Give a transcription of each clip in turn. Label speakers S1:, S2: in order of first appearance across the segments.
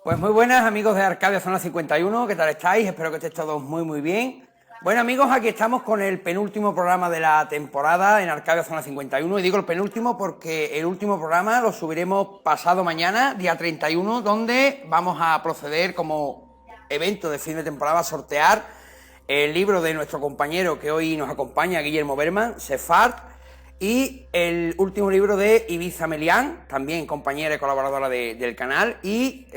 S1: Pues muy buenas amigos de Arcadia Zona 51, ¿qué tal estáis? Espero que estéis todos muy bien. Bueno amigos, aquí estamos con el penúltimo programa de la temporada en Arcadia Zona 51, y digo el penúltimo porque el último programa lo subiremos pasado mañana, día 31, donde vamos a proceder como evento de fin de temporada a sortear el libro de nuestro compañero que hoy nos acompaña, Guillermo Berman, Sefard, y el último libro de Ibiza Melián, también compañera y colaboradora del canal, y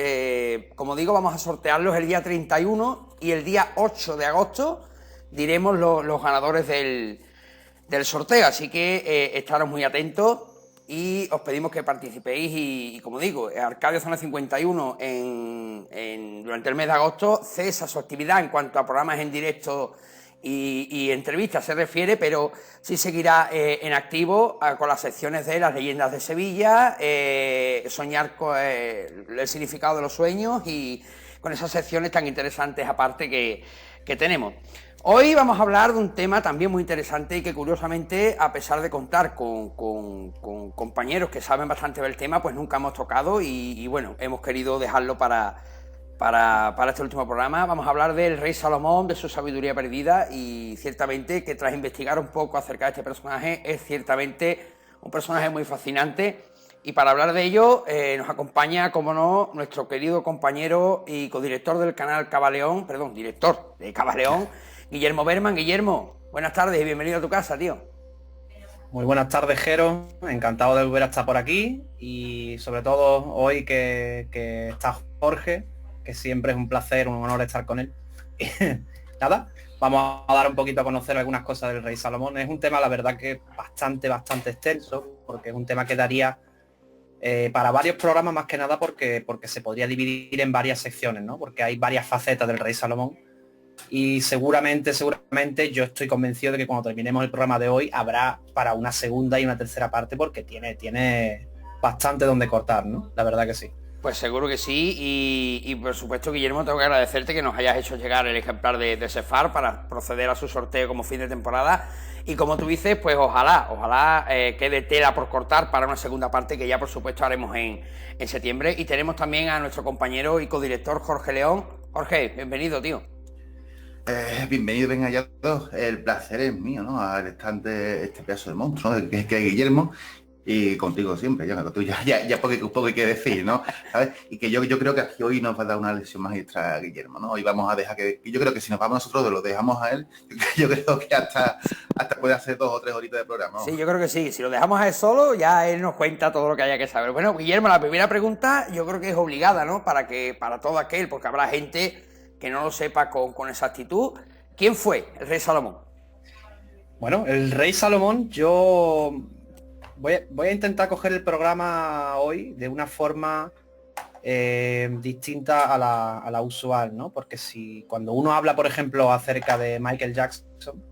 S1: como digo, vamos a sortearlos el día 31 y el día 8 de agosto diremos los ganadores del sorteo, así que estaros muy atentos y os pedimos que participéis y como digo, Arcadia Zona 51 durante el mes de agosto cesa su actividad en cuanto a programas en directo y entrevistas se refiere, pero sí seguirá en activo con las secciones de las leyendas de Sevilla, soñar con el significado de los sueños y con esas secciones tan interesantes aparte que tenemos. Hoy vamos a hablar de un tema también muy interesante y que curiosamente, a pesar de contar con compañeros que saben bastante del tema, pues nunca hemos tocado y bueno, hemos querido dejarlo para este último programa. Vamos a hablar del rey Salomón, de su sabiduría perdida, y ciertamente que tras investigar un poco acerca de este personaje, es ciertamente un personaje muy fascinante. Y para hablar de ello nos acompaña, como no, nuestro querido compañero y codirector del canal Cabaleón, perdón, director de Cabaleón, Guillermo Berman. Guillermo, buenas tardes y bienvenido a tu casa, tío.
S2: Muy buenas tardes, Jero. Encantado de volver a estar por aquí y sobre todo hoy que está Jorge, que siempre es un placer, un honor estar con él. Nada, vamos a dar un poquito a conocer algunas cosas del rey Salomón. Es un tema, la verdad, que bastante extenso, porque es un tema que daría para varios programas, más que nada porque se podría dividir en varias secciones, ¿no? Porque hay varias facetas del rey Salomón. Y seguramente yo estoy convencido de que cuando terminemos el programa de hoy habrá para una segunda y una tercera parte, porque tiene bastante donde cortar, ¿no? La verdad que sí.
S1: Pues seguro que sí, y por supuesto, Guillermo, tengo que agradecerte que nos hayas hecho llegar el ejemplar de Sefard para proceder a su sorteo como fin de temporada. Y como tú dices, pues ojalá quede tela por cortar para una segunda parte que ya por supuesto haremos en septiembre. Y tenemos también a nuestro compañero y codirector Jorge León. Jorge, bienvenido, tío.
S3: Bienvenido, ven allá todos. El placer es mío, ¿no? Al estante este pedazo de monstruo, ¿no? que es Guillermo, y contigo siempre, ya poco hay que decir, ¿no? ¿Sabes? Y que yo creo que aquí hoy nos va a dar una lección magistral a Guillermo, ¿no? Hoy vamos a dejar que yo creo que si nos vamos nosotros, lo dejamos a él, yo creo que hasta puede hacer 2 o 3 horitas de programa, ¿no?
S1: Sí, yo creo que sí. Si lo dejamos a él solo, ya él nos cuenta todo lo que haya que saber. Bueno, Guillermo, la primera pregunta yo creo que es obligada, ¿no? Para todo aquel, porque habrá gente que no lo sepa con exactitud. ¿Quién fue el rey Salomón?
S2: Bueno, el rey Salomón, yo voy a intentar coger el programa hoy de una forma distinta a la usual, ¿no? Porque si cuando uno habla, por ejemplo, acerca de Michael Jackson,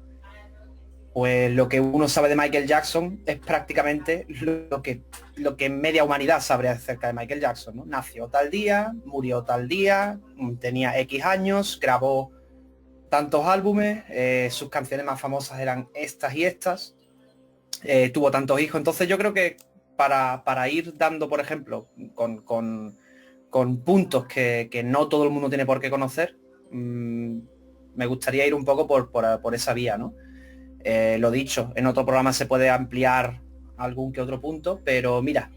S2: pues lo que uno sabe de Michael Jackson es prácticamente lo que media humanidad sabe acerca de Michael Jackson, ¿no? Nació tal día, murió tal día, tenía X años, grabó tantos álbumes, sus canciones más famosas eran estas y estas, tuvo tantos hijos. Entonces yo creo que para ir dando, por ejemplo, con puntos que no todo el mundo tiene por qué conocer, me gustaría ir un poco por esa vía, ¿no? Lo dicho, en otro programa se puede ampliar algún que otro punto, pero mira,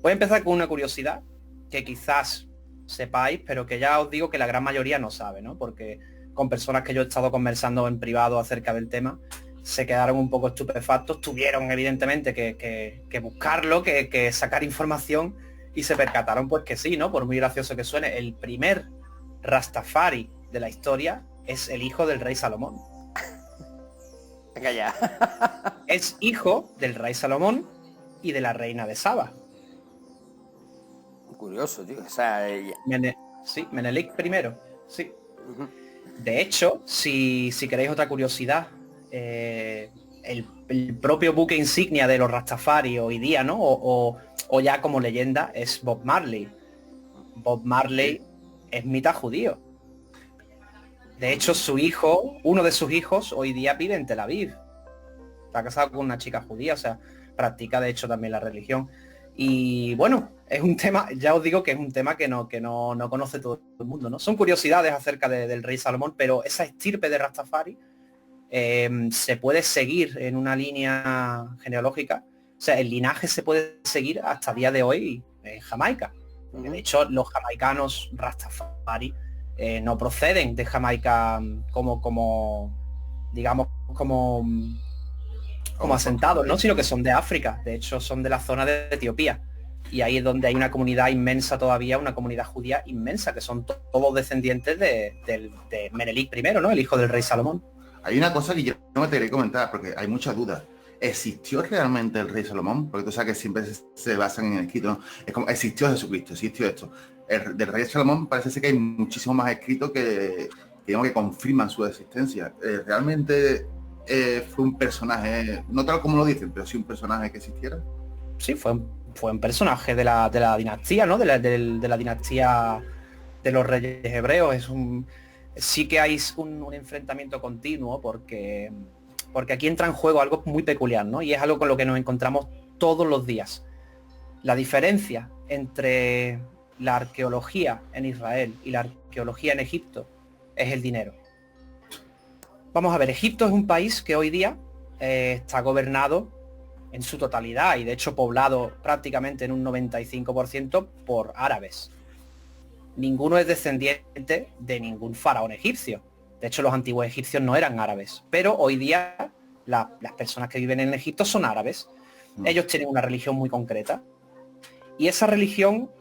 S2: voy a empezar con una curiosidad que quizás sepáis, pero que ya os digo que la gran mayoría no sabe, ¿no? Porque con personas que yo he estado conversando en privado acerca del tema, se quedaron un poco estupefactos, tuvieron evidentemente que buscarlo, que sacar información, y se percataron pues que sí, ¿no? Por muy gracioso que suene, el primer Rastafari de la historia es el hijo del rey Salomón.
S1: Venga ya.
S2: Es hijo del rey Salomón y de la reina de Saba.
S1: Curioso, tío. O sea,
S2: Sí, Menelik primero. Sí. De hecho, si queréis otra curiosidad, el propio buque insignia de los Rastafari hoy día, ¿no? O ya como leyenda, es Bob Marley. Bob Marley es mitad judío. De hecho, uno de sus hijos, hoy día vive en Tel Aviv. Está casado con una chica judía, o sea, practica de hecho también la religión. Y bueno, es un tema, ya os digo que es un tema que no conoce todo el mundo, ¿no? Son curiosidades acerca del rey Salomón, pero esa estirpe de Rastafari se puede seguir en una línea genealógica. O sea, el linaje se puede seguir hasta día de hoy en Jamaica. De hecho, los jamaicanos Rastafari no proceden de Jamaica digamos, como asentados, ¿no? Sino que son de África. De hecho, son de la zona de Etiopía. Y ahí es donde hay una comunidad inmensa todavía, una comunidad judía inmensa, que son todos descendientes de Menelik I, ¿no? El hijo del rey Salomón.
S3: Hay una cosa que yo no me te quería comentar, porque hay muchas dudas. ¿Existió realmente el rey Salomón? Porque tú sabes que siempre se basan en el escrito, ¿no? Es como, existió Jesucristo, existió esto. Del rey Salomón parece ser que hay muchísimo más escritos que digamos, que confirman su existencia. Realmente fue un personaje, no tal como lo dicen, pero sí un personaje que existiera.
S2: Sí, fue un personaje de la dinastía, ¿no? De la dinastía de los reyes hebreos. Sí que hay un enfrentamiento continuo porque aquí entra en juego algo muy peculiar, ¿no? Y es algo con lo que nos encontramos todos los días. La diferencia entre la arqueología en Israel y la arqueología en Egipto es el dinero. Vamos a ver, Egipto es un país que hoy día está gobernado en su totalidad y de hecho poblado prácticamente en un 95% por árabes. Ninguno es descendiente de ningún faraón egipcio. De hecho, los antiguos egipcios no eran árabes, pero hoy día las personas que viven en Egipto son árabes. Ellos tienen una religión muy concreta y esa religión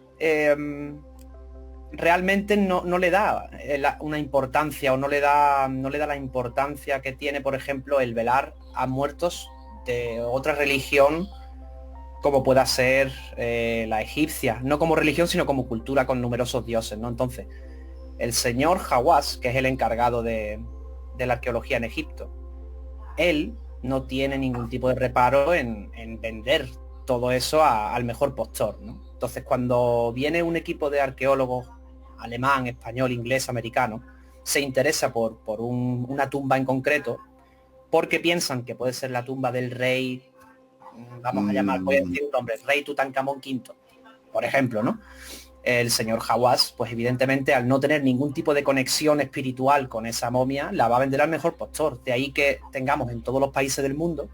S2: realmente no le da una importancia o no le da la importancia que tiene, por ejemplo, el velar a muertos de otra religión como pueda ser la egipcia, no como religión sino como cultura con numerosos dioses, ¿no? Entonces, el señor Hawass, que es el encargado de la arqueología en Egipto, él no tiene ningún tipo de reparo en vender todo eso al mejor postor, ¿no? Entonces, cuando viene un equipo de arqueólogos alemán, español, inglés, americano, se interesa por una tumba en concreto, porque piensan que puede ser la tumba del rey, vamos a llamar, voy a decir un nombre, rey Tutankamón V, por ejemplo, ¿no? El señor Hawass, pues evidentemente al no tener ningún tipo de conexión espiritual con esa momia, la va a vender al mejor postor. De ahí que tengamos en todos los países del mundo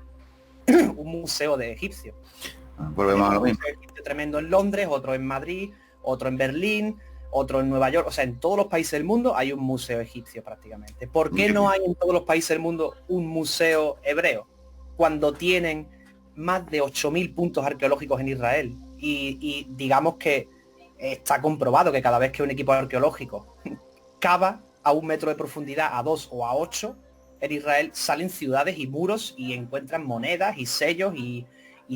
S2: un museo de egipcio.
S3: Volvemos a lo mismo.
S2: Un museo egipcio tremendo en Londres, otro en Madrid, otro en Berlín, otro en Nueva York. O sea, en todos los países del mundo hay un museo egipcio prácticamente. ¿Por qué no hay en todos los países del mundo un museo hebreo? Cuando tienen más de 8.000 puntos arqueológicos en Israel. Y digamos que está comprobado que cada vez que un equipo arqueológico cava a 1 metro de profundidad, a 2 o a 8, en Israel salen ciudades y muros y encuentran monedas y sellos y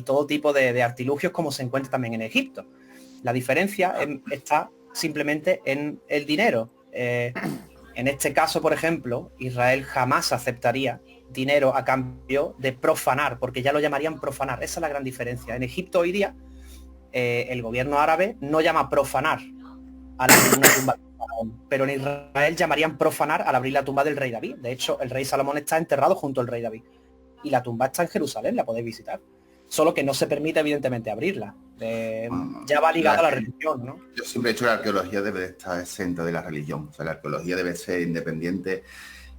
S2: todo tipo de artilugios como se encuentra también en Egipto. La diferencia está simplemente en el dinero. En este caso, por ejemplo, Israel jamás aceptaría dinero a cambio de profanar, porque ya lo llamarían profanar. Esa es la gran diferencia. En Egipto hoy día el gobierno árabe no llama profanar al abrir una tumba del faraón, pero en Israel llamarían profanar al abrir la tumba del rey David. De hecho, el rey Salomón está enterrado junto al rey David y la tumba está en Jerusalén, la podéis visitar. Solo que no se permite evidentemente abrirla. Ya va ligada a la religión, ¿no?
S3: Yo siempre he dicho que la arqueología debe de estar exenta de la religión. O sea, la arqueología debe ser independiente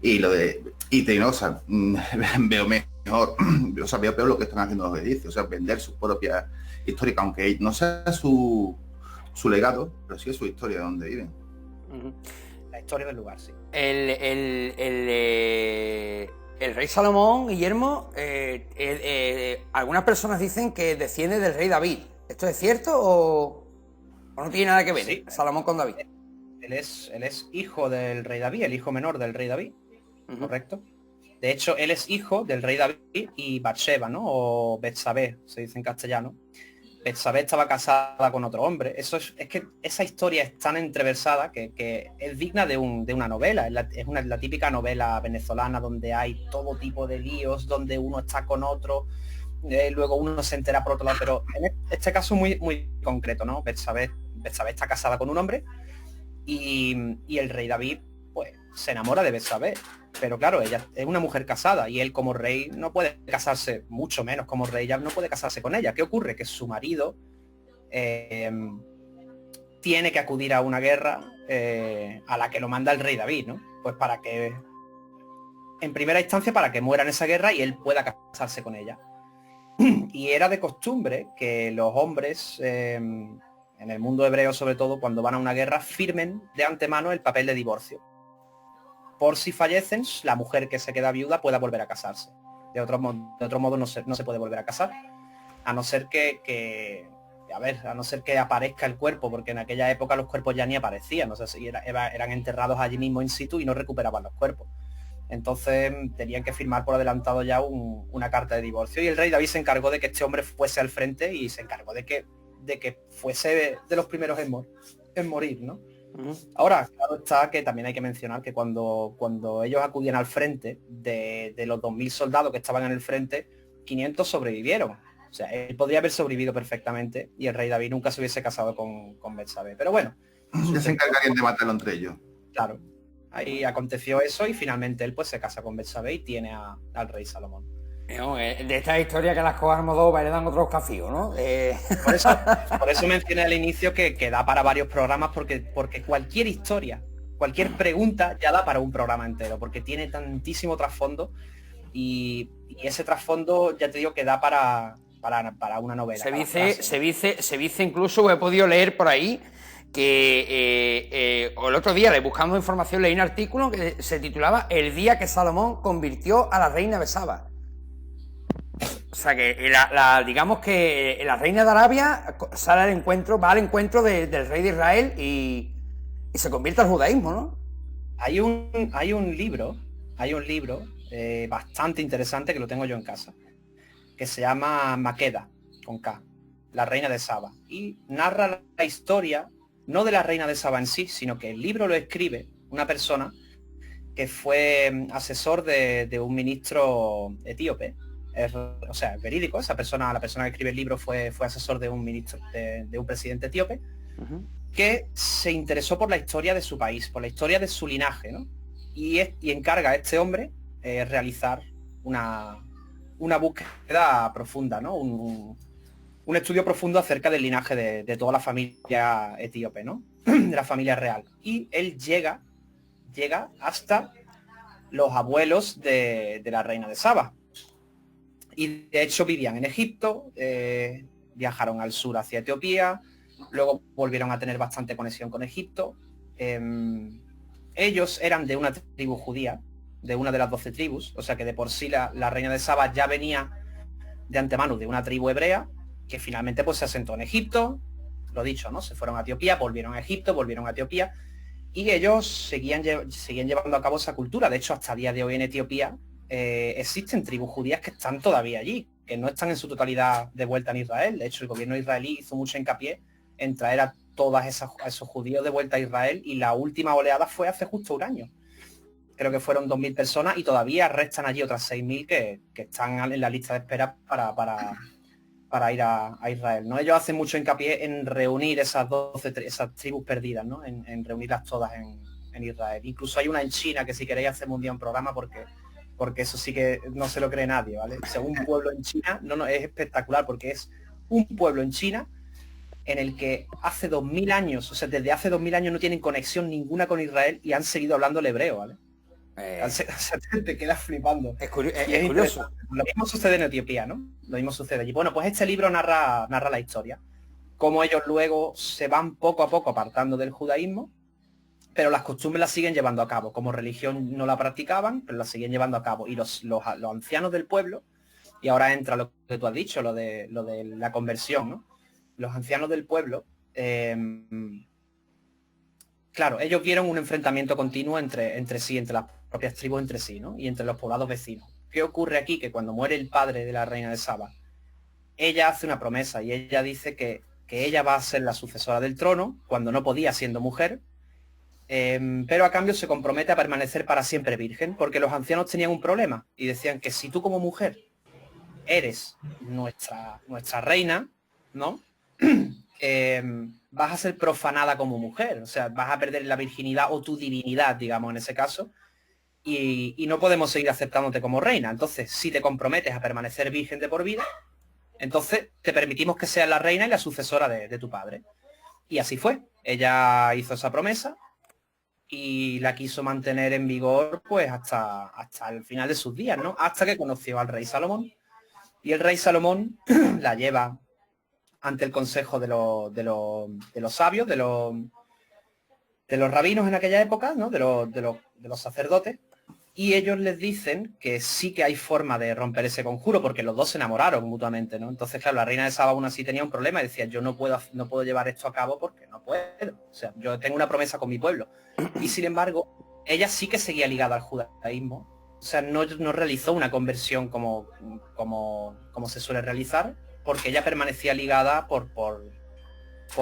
S3: y te digo, o sea, veo mejor, o sea, veo peor lo que están haciendo los egipcios, o sea, vender sus propias históricas, aunque no sea su legado, pero sí es su historia de donde viven.
S2: La historia del lugar, sí.
S1: El rey Salomón, Guillermo, algunas personas dicen que desciende del rey David. ¿Esto es cierto o no tiene nada que ver?
S2: Sí.
S1: Salomón con David.
S2: Él es hijo del rey David, el hijo menor del rey David, correcto. De hecho, él es hijo del rey David y Bathsheba, ¿no? O Betsabé, se dice en castellano. Betsabé estaba casada con otro hombre. Es que esa historia es tan entreversada que es digna de una novela. Es la típica novela venezolana donde hay todo tipo de líos, donde uno está con otro, luego uno se entera por otro lado. Pero en este caso muy, muy concreto, ¿no? Betsabé está casada con un hombre y el rey David, pues, se enamora de Betsabé. Pero claro, ella es una mujer casada y él como rey no puede casarse, mucho menos como rey, ya no puede casarse con ella. ¿Qué ocurre? Que su marido eh, tiene que acudir a una guerra a la que lo manda el rey David, ¿no? Pues para que, en primera instancia, para que muera en esa guerra y él pueda casarse con ella. Y era de costumbre que los hombres, en el mundo hebreo sobre todo, cuando van a una guerra, firmen de antemano el papel de divorcio. Por si fallecen, la mujer que se queda viuda pueda volver a casarse. De otro modo no se puede volver a casar. A no ser a no ser que aparezca el cuerpo, porque en aquella época los cuerpos ya ni aparecían, o sea, si eran enterrados allí mismo in situ y no recuperaban los cuerpos. Entonces tenían que firmar por adelantado ya una carta de divorcio, y el rey David se encargó de que este hombre fuese al frente y se encargó de que fuese de los primeros en morir, ¿no? Ahora, claro está que también hay que mencionar que cuando ellos acudían al frente, de los 2000 soldados que estaban en el frente, 500 sobrevivieron. O sea, él podría haber sobrevivido perfectamente y el rey David nunca se hubiese casado con Betsabé. Pero bueno.
S3: Ya se encargarían de matarlo entre ellos.
S2: Claro. Ahí aconteció eso y finalmente él pues se casa con Betsabé y tiene al rey Salomón.
S1: De esta historia que las cojan Almodóvar le dan otros cafíos, ¿no?
S2: Por eso mencioné al inicio que da para varios programas, porque cualquier historia, cualquier pregunta ya da para un programa entero, porque tiene tantísimo trasfondo y ese trasfondo ya te digo que da para una novela.
S1: Se dice incluso, he podido leer por ahí, que el otro día, buscando información, leí un artículo que se titulaba El día que Salomón convirtió a la reina de Saba. O sea que digamos que la reina de Arabia va al encuentro del rey de Israel y se convierte al judaísmo, ¿no?
S2: Hay un libro bastante interesante que lo tengo yo en casa, que se llama Maqueda, con K, la reina de Saba, y narra la historia, no de la reina de Saba en sí, sino que el libro lo escribe una persona que fue asesor de un ministro etíope. O sea, es verídico, la persona que escribe el libro fue asesor de un ministro, de un presidente etíope, que se interesó por la historia de su país, por la historia de su linaje, ¿no? Y encarga a este hombre realizar una búsqueda profunda, ¿no? Un estudio profundo acerca del linaje de toda la familia etíope, ¿no? De la familia real. Y él llega hasta los abuelos de la reina de Saba. Y de hecho vivían en Egipto, viajaron al sur hacia Etiopía, luego volvieron a tener bastante conexión con Egipto. Ellos eran de una tribu judía, de una de las 12 tribus, o sea que de por sí la reina de Saba ya venía de antemano de una tribu hebrea, que finalmente pues se asentó en Egipto, lo dicho, ¿no? Se fueron a Etiopía, volvieron a Egipto, volvieron a Etiopía, y ellos seguían llevando a cabo esa cultura. De hecho, hasta el día de hoy en Etiopía existen tribus judías que están todavía allí, que no están en su totalidad de vuelta en Israel. De hecho, el gobierno israelí hizo mucho hincapié en traer a esos judíos de vuelta a Israel, y la última oleada fue hace justo un año. Creo que fueron 2000 personas y todavía restan allí otras 6000 que están en la lista de espera para ir a Israel, ¿no? Ellos hacen mucho hincapié en reunir esas tribus perdidas, ¿no? En reunirlas todas en Israel. Incluso hay una en China que si queréis hacemos un día un programa, porque eso sí que no se lo cree nadie, ¿vale? O sea, un pueblo en China, es espectacular, porque es un pueblo en China en el que hace 2000 años, o sea, desde hace 2000 años no tienen conexión ninguna con Israel y han seguido hablando el hebreo, ¿vale? Te quedas flipando.
S1: Es curioso.
S2: Lo mismo sucede en Etiopía, ¿no? Lo mismo sucede allí. Bueno, pues este libro narra la historia. Cómo ellos luego se van poco a poco apartando del judaísmo, pero las costumbres las siguen llevando a cabo. Como religión no la practicaban, pero las siguen llevando a cabo. Y los ancianos del pueblo, y ahora entra lo que tú has dicho, lo de la conversión, ¿no? Los ancianos del pueblo, claro, ellos vieron un enfrentamiento continuo entre sí, entre las propias tribus entre sí, ¿no? Y entre los poblados vecinos. ¿Qué ocurre aquí? Que cuando muere el padre de la reina de Saba, ella hace una promesa y ella dice que ella va a ser la sucesora del trono, cuando no podía siendo mujer, pero a cambio se compromete a permanecer para siempre virgen, porque los ancianos tenían un problema y decían que si tú como mujer eres nuestra reina, ¿no? Vas a ser profanada como mujer, o sea, vas a perder la virginidad o tu divinidad, digamos, en ese caso, y no podemos seguir aceptándote como reina. Entonces, si te comprometes a permanecer virgen de por vida, Entonces te permitimos que seas la reina y la sucesora de tu padre. Y así fue. Ella hizo esa promesa y la quiso mantener en vigor pues hasta el final de sus días, ¿no? Hasta que conoció al rey Salomón. Y el rey Salomón la lleva ante el consejo de los sabios, de los rabinos en aquella época, ¿no? De los sacerdotes. Y ellos les dicen que sí que hay forma de romper ese conjuro, porque los dos se enamoraron mutuamente, ¿no? Entonces, claro, la reina de Saba aún así tenía un problema y decía, yo no puedo llevar esto a cabo porque no puedo. O sea, yo tengo una promesa con mi pueblo. Y sin embargo, ella sí que seguía ligada al judaísmo. O sea, no realizó una conversión como se suele realizar, porque ella permanecía ligada por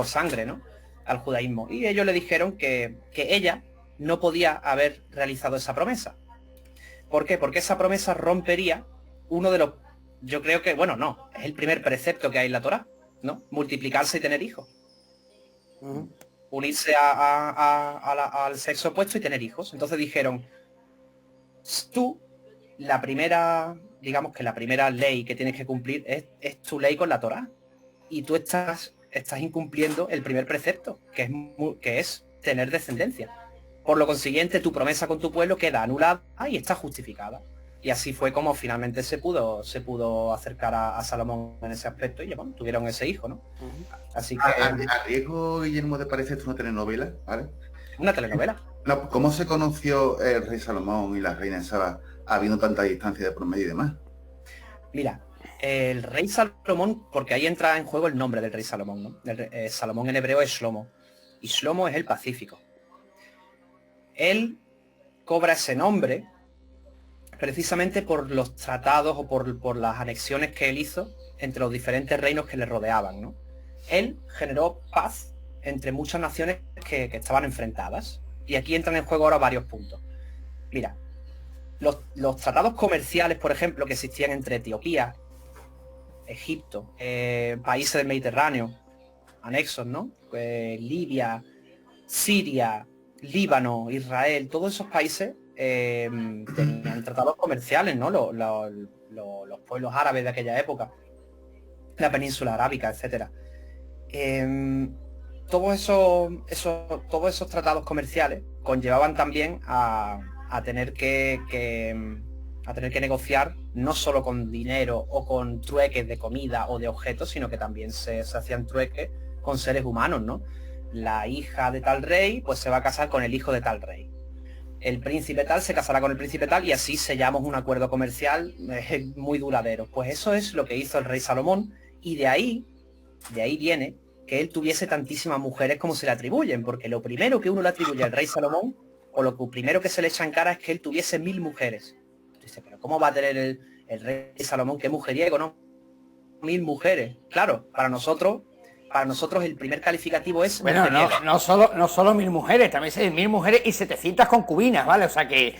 S2: sangre, ¿no? Al judaísmo. Y ellos le dijeron que ella no podía haber realizado esa promesa. ¿Por qué? Porque esa promesa rompería uno de los... Yo creo que, bueno, no, es el primer precepto que hay en la Torá, ¿no? Multiplicarse y tener hijos. Unirse al sexo opuesto y tener hijos. Entonces dijeron, tú, la primera, digamos que la primera ley que tienes que cumplir es tu ley con la Torá. Y tú estás incumpliendo el primer precepto, que es tener descendencia. Por lo consiguiente, tu promesa con tu pueblo queda anulada y está justificada. Y así fue como finalmente se pudo acercar a Salomón en ese aspecto y bueno, tuvieron ese hijo, ¿no? Así que...
S3: A riesgo, Guillermo, ¿te parece esto una telenovela? ¿Vale?
S2: Una telenovela.
S3: No, ¿cómo se conoció el rey Salomón y la reina de Saba habiendo tanta distancia de promedio y demás?
S2: Mira, el rey Salomón, porque ahí entra en juego el nombre del rey Salomón, ¿no? Salomón en hebreo es Shlomo. Y Shlomo es el Pacífico. Él cobra ese nombre precisamente por los tratados o por las anexiones que él hizo entre los diferentes reinos que le rodeaban, ¿no? Él generó paz entre muchas naciones que estaban enfrentadas. Y aquí entran en juego ahora varios puntos. Mira, los tratados comerciales, por ejemplo, que existían entre Etiopía, Egipto, países del Mediterráneo, anexos, ¿no? Libia, Siria, Líbano, Israel, todos esos países tenían tratados comerciales, ¿no? Los pueblos árabes de aquella época, la península arábica, etcétera. Todos esos tratados comerciales conllevaban también a tener que negociar no solo con dinero o con trueques de comida o de objetos, sino que también se hacían trueques con seres humanos, ¿no? La hija de tal rey pues se va a casar con el hijo de tal rey. El príncipe tal se casará con el príncipe tal y así sellamos un acuerdo comercial muy duradero. Pues eso es lo que hizo el rey Salomón y de ahí viene que él tuviese tantísimas mujeres como se le atribuyen, porque lo primero que uno le atribuye al rey Salomón, o lo primero que se le echa en cara es que él tuviese 1000 mujeres. Dice, pero ¿cómo va a tener el rey Salomón? ¿Qué mujeriego, no? 1000 mujeres. Claro, para nosotros el primer calificativo es...
S1: Bueno, no solo 1000 mujeres, también se 1000 mujeres y 700 concubinas, ¿vale? O sea que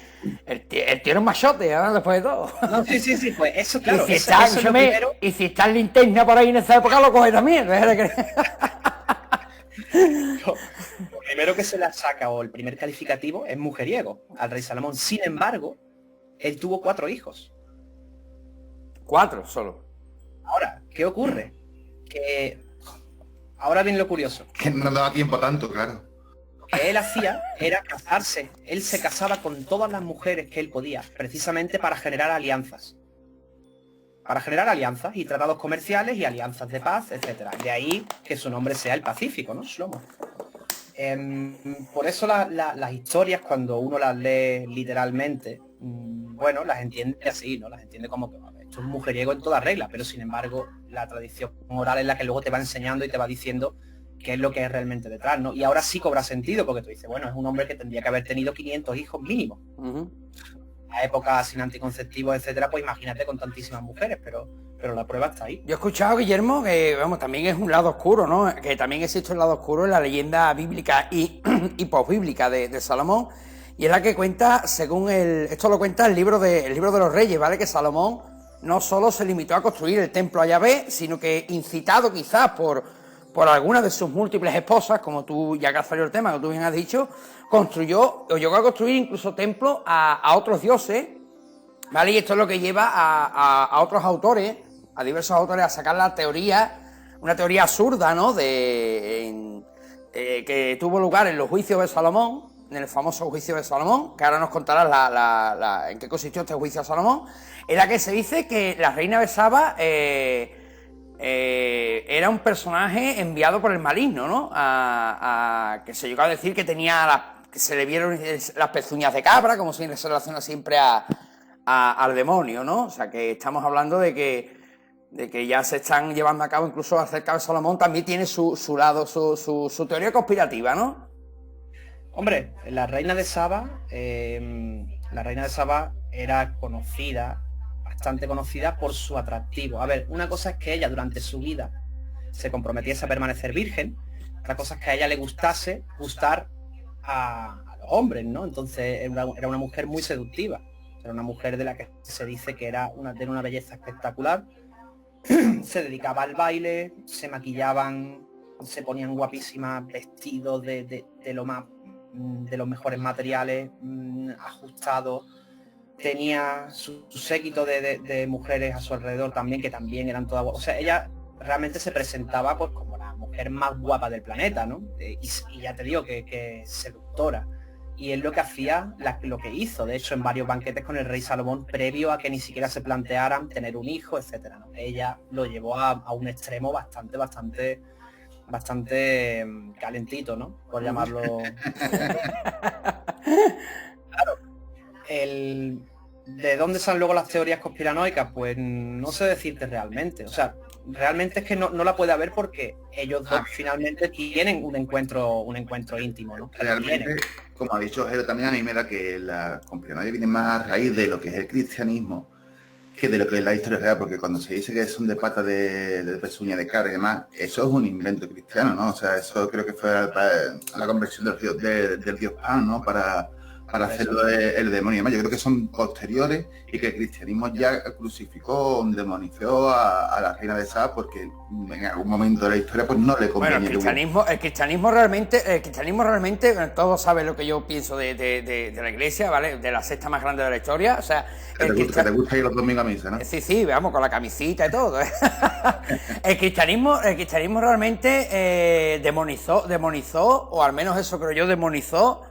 S1: el tío era un machote, ¿no? Después de todo.
S2: No, sí, pues eso, claro.
S1: Y si está en linterna por ahí en esa época, lo coge también.
S2: Lo primero que se la saca, o el primer calificativo, es mujeriego al rey Salomón. Sin embargo, él tuvo 4 hijos.
S1: 4 solo.
S2: Ahora, ¿qué ocurre? Que... Ahora viene lo curioso.
S3: Que no daba tiempo tanto, claro.
S2: Lo que él hacía era casarse. Él se casaba con todas las mujeres que él podía, precisamente para generar alianzas. Para generar alianzas y tratados comerciales y alianzas de paz, etcétera. De ahí que su nombre sea el Pacífico, ¿no? Shlomo. Por eso las historias, cuando uno las lee literalmente, bueno, las entiende así, ¿no? Las entiende como que esto es mujeriego en toda regla, pero sin embargo la tradición oral es la que luego te va enseñando y te va diciendo qué es lo que es realmente detrás, ¿no? Y ahora sí cobra sentido, porque tú dices, bueno, es un hombre que tendría que haber tenido 500 hijos mínimo. A época sin anticonceptivos, etcétera, pues imagínate con tantísimas mujeres, pero la prueba está ahí.
S1: Yo he escuchado, Guillermo, que vamos, también es un lado oscuro, ¿no? Que también existe un lado oscuro en la leyenda bíblica y posbíblica de Salomón, y es la que cuenta, según esto lo cuenta el libro de los Reyes, ¿vale? Que Salomón no solo se limitó a construir el templo a Yahvé, sino que, incitado quizás por algunas de sus múltiples esposas, como tú, ya que has salido el tema, que tú bien has dicho, construyó o llegó a construir incluso templos a otros dioses, ¿vale? Y esto es lo que lleva a otros autores a diversos autores a sacar la teoría, una teoría absurda, ¿no? Que tuvo lugar en los juicios de Salomón, en el famoso juicio de Salomón, que ahora nos contarás en qué consistió este juicio de Salomón, en la que se dice que la reina de Saba era un personaje enviado por el maligno, ¿no? Que se llegó a decir que que se le vieron las pezuñas de cabra, como se relaciona siempre al demonio, ¿no? O sea, que estamos hablando de que ya se están llevando a cabo, incluso acerca de Salomón también tiene su lado, su teoría conspirativa, ¿no?
S2: Hombre, la reina de Saba era bastante conocida por su atractivo. A ver, una cosa es que ella durante su vida se comprometiese a permanecer virgen, otra cosa es que a ella le gustar a los hombres, ¿no? Entonces era una mujer muy seductiva, era una mujer de la que se dice que de una belleza espectacular. Se dedicaba al baile, se maquillaban, se ponían guapísimas, vestidos de los mejores materiales, ajustados. Tenía su séquito de mujeres a su alrededor también, que también eran todas guapas. O sea, ella realmente se presentaba pues como la mujer más guapa del planeta, ¿no? Y ya te digo que seductora. Y es lo que hacía, lo que hizo, de hecho, en varios banquetes con el rey Salomón, previo a que ni siquiera se plantearan tener un hijo, etcétera, ¿no? Ella lo llevó a un extremo bastante calentito, ¿no? Por llamarlo. Claro. ¿De dónde salen luego las teorías conspiranoicas? Pues no sé decirte realmente. O sea, realmente es que no la puede haber porque ellos dos finalmente tienen un encuentro íntimo, ¿no?
S3: Realmente, como ha dicho Jero, también a mí me da que la conspiranoia viene más a raíz de lo que es el cristianismo que de lo que es la historia real, porque cuando se dice que son de pata de pezuña de cara y demás, eso es un invento cristiano, ¿no? O sea, eso creo que fue la conversión del dios Pan, ¿no? Para hacerlo el demonio y demás. Yo creo que son posteriores y que el cristianismo ya crucificó, demonizó a la reina de Saba porque en algún momento de la historia pues no le convenía.
S1: Bueno, el cristianismo realmente, todos saben lo que yo pienso de la iglesia, ¿vale? De la secta más grande de la historia, o sea...
S3: Que te gusta ir los domingos a misa, ¿no?
S1: Sí, vamos, con la camisita y todo. El cristianismo realmente demonizó, o al menos eso creo yo, demonizó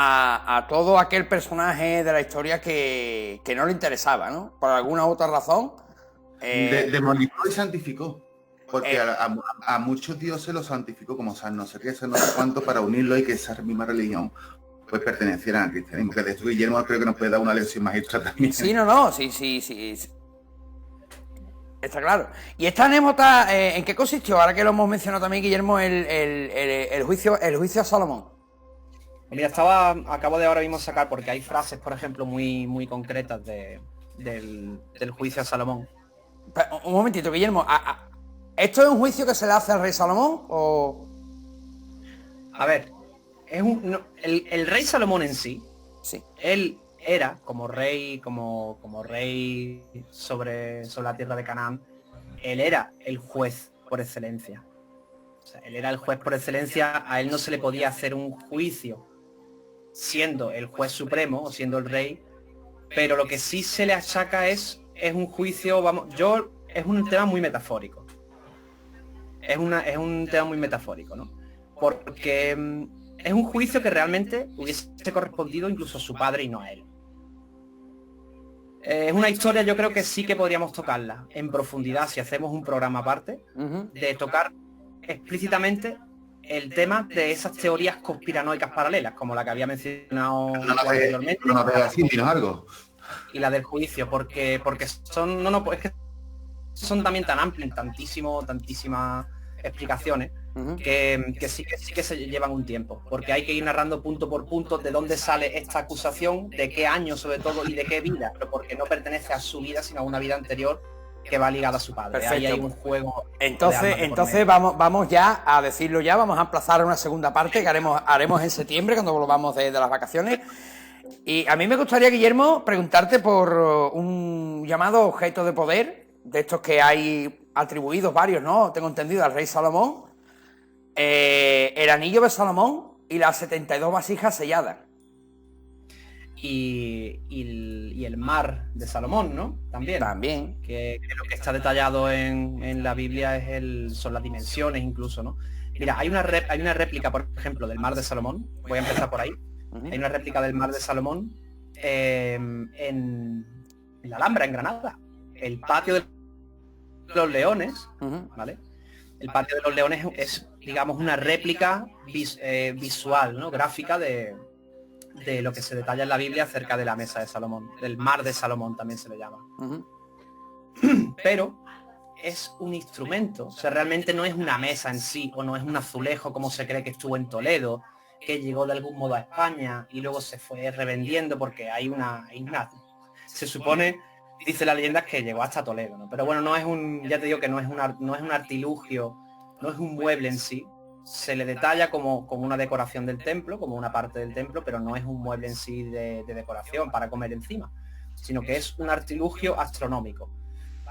S1: a todo aquel personaje de la historia que no le interesaba, ¿no? Por alguna otra razón.
S3: Demonizó y santificó. Porque a muchos dioses los santificó como San no sé qué, San no sé cuánto, para unirlo y que esa misma religión pues perteneciera al cristianismo. Que de esto Guillermo creo que nos puede dar una lección magistral también.
S1: Sí, sí. Está claro. ¿Y esta anécdota en qué consistió? Ahora que lo hemos mencionado también, Guillermo, el juicio a Salomón.
S2: Mira, acabo de ahora mismo sacar, porque hay frases, por ejemplo, muy concretas del juicio a Salomón.
S1: Pero, un momentito, Guillermo. ¿Esto es un juicio que se le hace al rey Salomón o...?
S2: A ver, el rey Salomón en sí, él era como rey sobre la tierra de Canaán, él era el juez por excelencia. O sea, él era el juez por excelencia, a él no se le podía hacer un juicio siendo el juez supremo o siendo el rey, pero lo que sí se le achaca es un juicio, es un tema muy metafórico. Es un tema muy metafórico, ¿no? Porque es un juicio que realmente hubiese correspondido incluso a su padre y no a él. Es una historia, yo creo que sí que podríamos tocarla en profundidad si hacemos un programa aparte, de tocar explícitamente el tema de esas teorías conspiranoicas paralelas, como la que había mencionado anteriormente. Y la del juicio, porque son es que son también tan amplias, tantísimas explicaciones, que sí que se llevan un tiempo, porque hay que ir narrando punto por punto de dónde sale esta acusación, de qué año sobre todo y de qué vida, pero porque no pertenece a su vida, sino a una vida anterior que va ligada a su padre.
S1: Perfecto.
S2: Ahí hay un juego.
S1: Entonces vamos ya a decirlo ya, vamos a emplazar una segunda parte que haremos en septiembre cuando volvamos de las vacaciones. Y a mí me gustaría, Guillermo, preguntarte por un llamado objeto de poder, de estos que hay atribuidos varios, ¿no? Tengo entendido, al rey Salomón, el anillo de Salomón y las 72 vasijas selladas.
S2: y el mar de Salomón, ¿no?
S1: También.
S2: Que lo que está detallado en la Biblia son las dimensiones incluso, ¿no? Mira, hay una réplica, por ejemplo, del mar de Salomón. Voy a empezar por ahí. Hay una réplica del mar de Salomón en la Alhambra, en Granada. El patio de los leones, ¿vale? El patio de los leones es, digamos, una réplica visual, ¿no? Gráfica de lo que se detalla en la Biblia acerca de la mesa de Salomón, del mar de Salomón también se le llama. Pero es un instrumento, o sea, realmente no es una mesa en sí, o no es un azulejo como se cree que estuvo en Toledo, que llegó de algún modo a España y luego se fue revendiendo porque hay una se supone, dice la leyenda, que llegó hasta Toledo, ¿no? Pero bueno, no es ya te digo que no es un artilugio, no es un mueble en sí. Se le detalla como una decoración del templo, como una parte del templo, pero no es un mueble en sí de decoración para comer encima, sino que es un artilugio astronómico,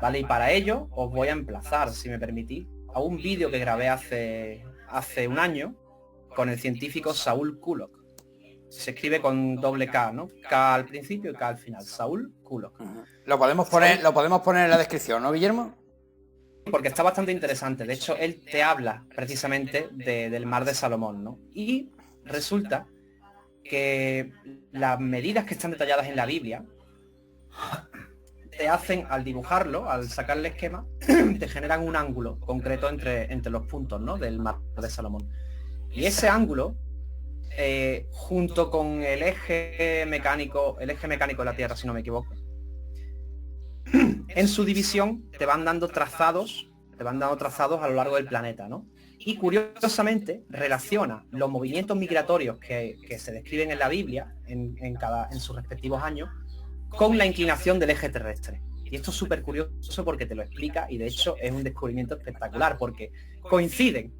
S2: ¿vale? Y para ello os voy a emplazar, si me permitís, a un vídeo que grabé hace un año con el científico Saul Kulok. Se escribe con doble K, ¿no? K al principio y K al final. Saul Kulok.
S1: Lo podemos poner en la descripción, ¿no, Guillermo?
S2: Porque está bastante interesante. De hecho, él te habla precisamente del mar de Salomón, ¿no? Y resulta que las medidas que están detalladas en la Biblia te hacen, al dibujarlo, al sacar el esquema, te generan un ángulo concreto entre los puntos, ¿no? Del mar de Salomón. Y ese ángulo, junto con el eje mecánico de la Tierra, si no me equivoco, en su división te van dando trazados a lo largo del planeta, ¿no? Y curiosamente relaciona los movimientos migratorios que se describen en la Biblia en sus respectivos años con la inclinación del eje terrestre. Y esto es súper curioso porque te lo explica, y de hecho es un descubrimiento espectacular porque coinciden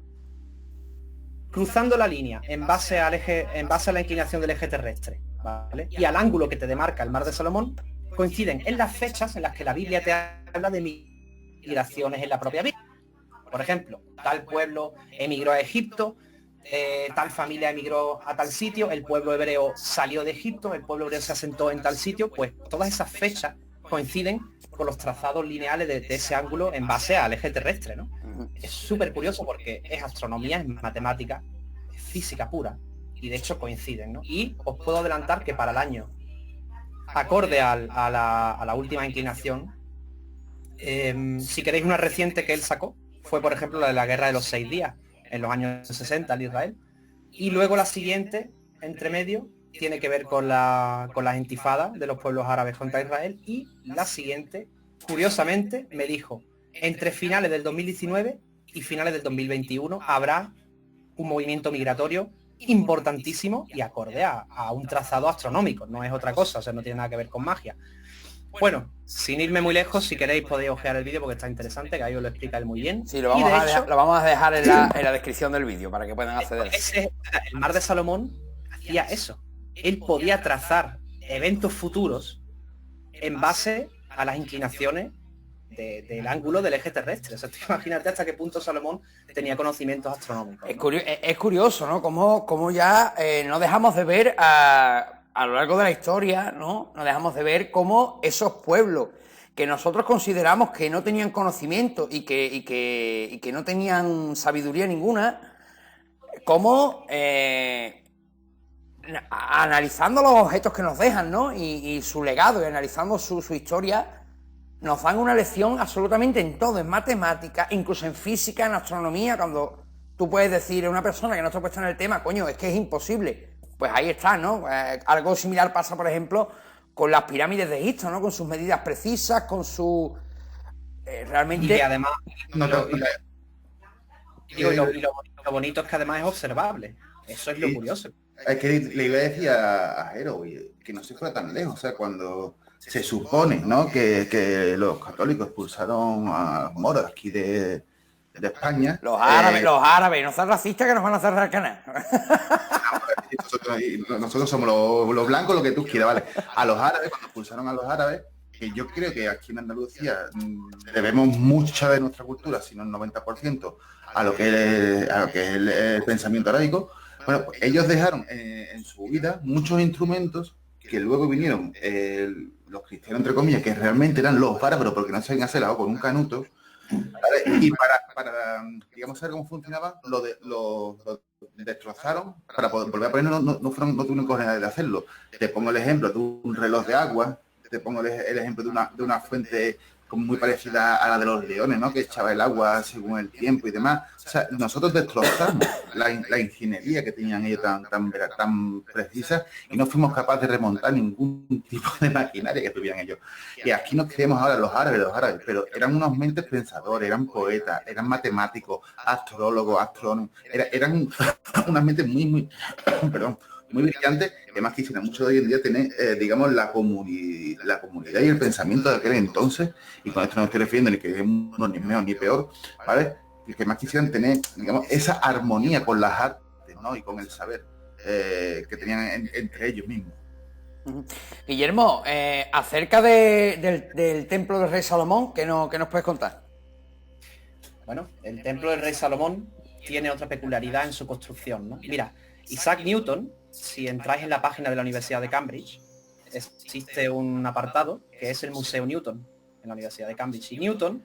S2: cruzando la línea en base a la inclinación del eje terrestre, ¿vale? Y al ángulo que te demarca el mar de Salomón, coinciden en las fechas en las que la Biblia te habla de migraciones en la propia Biblia. Por ejemplo, tal pueblo emigró a Egipto, tal familia emigró a tal sitio, el pueblo hebreo salió de Egipto, el pueblo hebreo se asentó en tal sitio. Pues todas esas fechas coinciden con los trazados lineales de ese ángulo en base al eje terrestre, ¿no? Es súper curioso porque es astronomía, es matemática, es física pura, y de hecho coinciden, ¿no? Y os puedo adelantar que para el año acorde a la última inclinación, si queréis una reciente que él sacó, fue por ejemplo la de la guerra de los 6 días, en los años 60 en Israel, y luego la siguiente, entre medio, tiene que ver con las intifadas de los pueblos árabes contra Israel, y la siguiente, curiosamente, me dijo, entre finales del 2019 y finales del 2021 habrá un movimiento migratorio importantísimo y acorde a un trazado astronómico, no es otra cosa, o sea, no tiene nada que ver con magia. Bueno, sin irme muy lejos, si queréis podéis ojear el vídeo porque está interesante, que ahí os lo explica él muy bien.
S1: Sí, lo vamos a dejar en la descripción del vídeo para que puedan acceder.
S2: El mar de Salomón hacía eso. Él podía trazar eventos futuros en base a las inclinaciones del ángulo del eje terrestre. O sea, imagínate hasta qué punto Salomón tenía conocimientos astronómicos, ¿no?
S1: Es curioso, ¿no? Como ya no dejamos de ver a lo largo de la historia, ¿no? No dejamos de ver cómo esos pueblos que nosotros consideramos que no tenían conocimiento y que no tenían sabiduría ninguna, cómo analizando los objetos que nos dejan, ¿no? Y su legado, y analizando su historia, nos dan una lección absolutamente en todo, en matemáticas, incluso en física, en astronomía, cuando tú puedes decir a una persona que no está puesta en el tema, coño, es que es imposible. Pues ahí está, ¿no? Algo similar pasa, por ejemplo, con las pirámides de Egipto, ¿no? Con sus medidas precisas, con su... realmente...
S2: Y además... Lo bonito es que además es observable. Eso es lo curioso.
S3: Es que le iba a decir a Jero que no se fuera tan lejos, o sea, cuando se supone, ¿no? que los católicos expulsaron a los moros aquí de España.
S1: Los árabes, no sean racistas que nos van a hacer el canal.
S3: Nosotros somos los blancos, lo que tú quieras, ¿vale? A los árabes, cuando expulsaron a los árabes, que yo creo que aquí en Andalucía debemos mucha de nuestra cultura, si no el 90%, a lo que es el pensamiento arábico. Bueno, pues ellos dejaron en su vida muchos instrumentos que luego vinieron los cristianos, entre comillas, que realmente eran los bárbaros porque no sabían hacer algo con un canuto, ¿vale? Y para digamos, saber cómo funcionaba, lo destrozaron para poder volver a ponerlo, no tuvieron cojones de hacerlo. Te pongo el ejemplo de un reloj de agua, te pongo el ejemplo de una fuente como muy parecida a la de los leones, ¿no? Que echaba el agua según el tiempo y demás. O sea, nosotros destrozamos la ingeniería que tenían ellos tan precisa y no fuimos capaces de remontar ningún tipo de maquinaria que tuvieran ellos. Y aquí nos creemos ahora los árabes, pero eran unos mentes pensadores, eran poetas, eran matemáticos, astrólogos, astrónomos, eran unas mentes perdón, muy brillante, que además quisiera mucho de hoy en día tener, digamos, la comunidad y el pensamiento de aquel entonces, y con esto no me estoy refiriendo ni que es uno ni mejor ni peor, ¿vale? Y que más quisieran tener, digamos, esa armonía con las artes, ¿no? Y con el saber que tenían entre ellos mismos.
S1: Guillermo, acerca del templo del rey Salomón, ¿qué nos puedes contar?
S2: Bueno, el templo del rey Salomón tiene otra peculiaridad en su construcción, ¿no? Mira, Isaac Newton, si entráis en la página de la Universidad de Cambridge, existe un apartado que es el Museo Newton en la Universidad de Cambridge. Y Newton,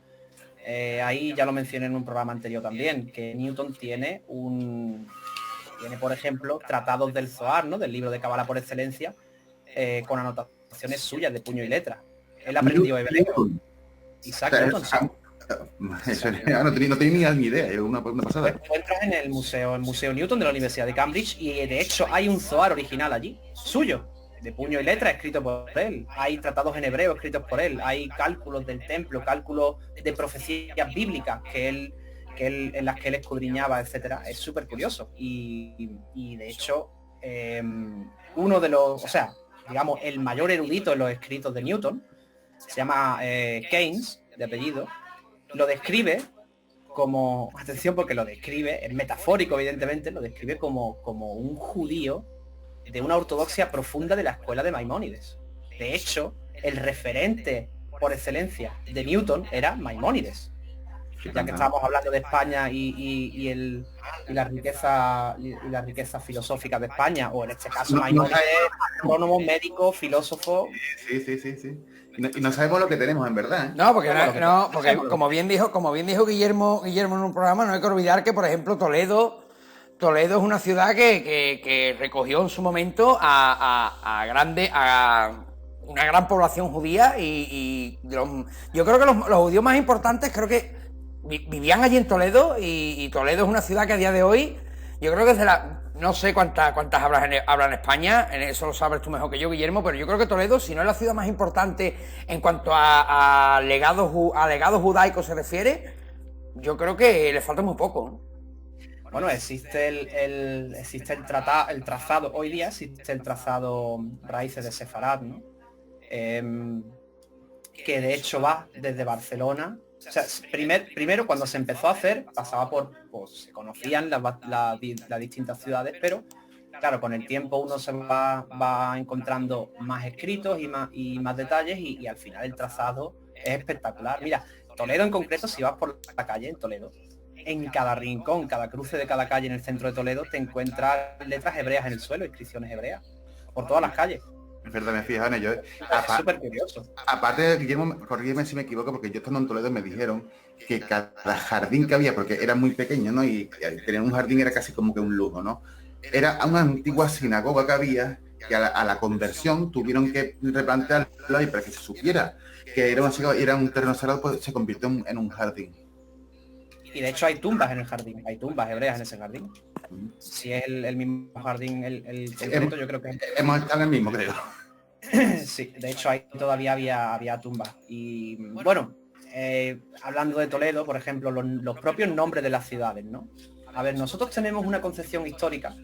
S2: ahí ya lo mencioné en un programa anterior también, que Newton tiene, por ejemplo, tratados del Zohar, ¿no? Del libro de Cábala por excelencia, con anotaciones suyas de puño y letra. Él aprendió hebreo. Isaac Newton, sí.
S3: No tenía ni idea, es una pasada.
S2: Pues entras en el Museo Newton de la Universidad de Cambridge y de hecho hay un Zohar original allí, suyo, de puño y letra, escrito por él. Hay tratados en hebreo escritos por él, hay cálculos del templo, cálculos de profecías bíblicas en las que él escudriñaba, etcétera. Es súper curioso. Y de hecho, uno de los, o sea, digamos, el mayor erudito en los escritos de Newton, se llama Keynes, de apellido, lo describe como, atención porque lo describe, es metafórico evidentemente, lo describe como un judío de una ortodoxia profunda de la escuela de Maimónides. De hecho, el referente por excelencia de Newton era Maimónides. Ya que estábamos hablando de España y la riqueza filosófica de España, o en este caso Maimónides, astrónomo, médico, filósofo.
S3: Sí. Y no sabemos lo que tenemos en verdad, ¿eh?
S1: No, porque como bien dijo Guillermo en un programa, no hay que olvidar que, por ejemplo, Toledo es una ciudad que recogió en su momento a una gran población judía y yo creo que los judíos más importantes creo que vivían allí en Toledo y Toledo es una ciudad que a día de hoy yo creo que es de no sé cuántas hablan en España, en eso lo sabes tú mejor que yo, Guillermo, pero yo creo que Toledo, si no es la ciudad más importante en cuanto a legados judaicos se refiere, yo creo que le falta muy poco, ¿no?
S2: Bueno, existe el trazado, hoy día existe el trazado Raíces de Sefarad, ¿no? Que de hecho va desde Barcelona. O sea, primero cuando se empezó a hacer, pasaba se conocían las distintas ciudades, pero claro, con el tiempo uno se va encontrando más escritos y más detalles y al final el trazado es espectacular. Mira, Toledo en concreto, si vas por la calle en Toledo, en cada rincón, cada cruce de cada calle en el centro de Toledo, te encuentras letras hebreas en el suelo, inscripciones hebreas, por todas las calles.
S3: Es verdad, me fijo en ello, ¿eh?
S2: Es súper curioso.
S3: Aparte, Guillermo, corrígeme si me equivoco, porque yo estando en Toledo me dijeron que cada jardín que había, porque era muy pequeño, ¿no? Y tener un jardín era casi como que un lujo, ¿no? Era una antigua sinagoga que había, que a la conversión tuvieron que replantearlo y para que se supiera que era una sinagoga, era un terreno sagrado, pues se convirtió en un jardín.
S2: Y de hecho hay tumbas en el jardín, hay tumbas hebreas en ese jardín. Si es el mismo jardín, el concreto, yo creo que
S3: hemos estado en el mismo, creo.
S2: Sí, de hecho ahí todavía había tumbas. Y bueno, hablando de Toledo, por ejemplo, los propios nombres de las ciudades, ¿no? A ver, nosotros tenemos una concepción histórica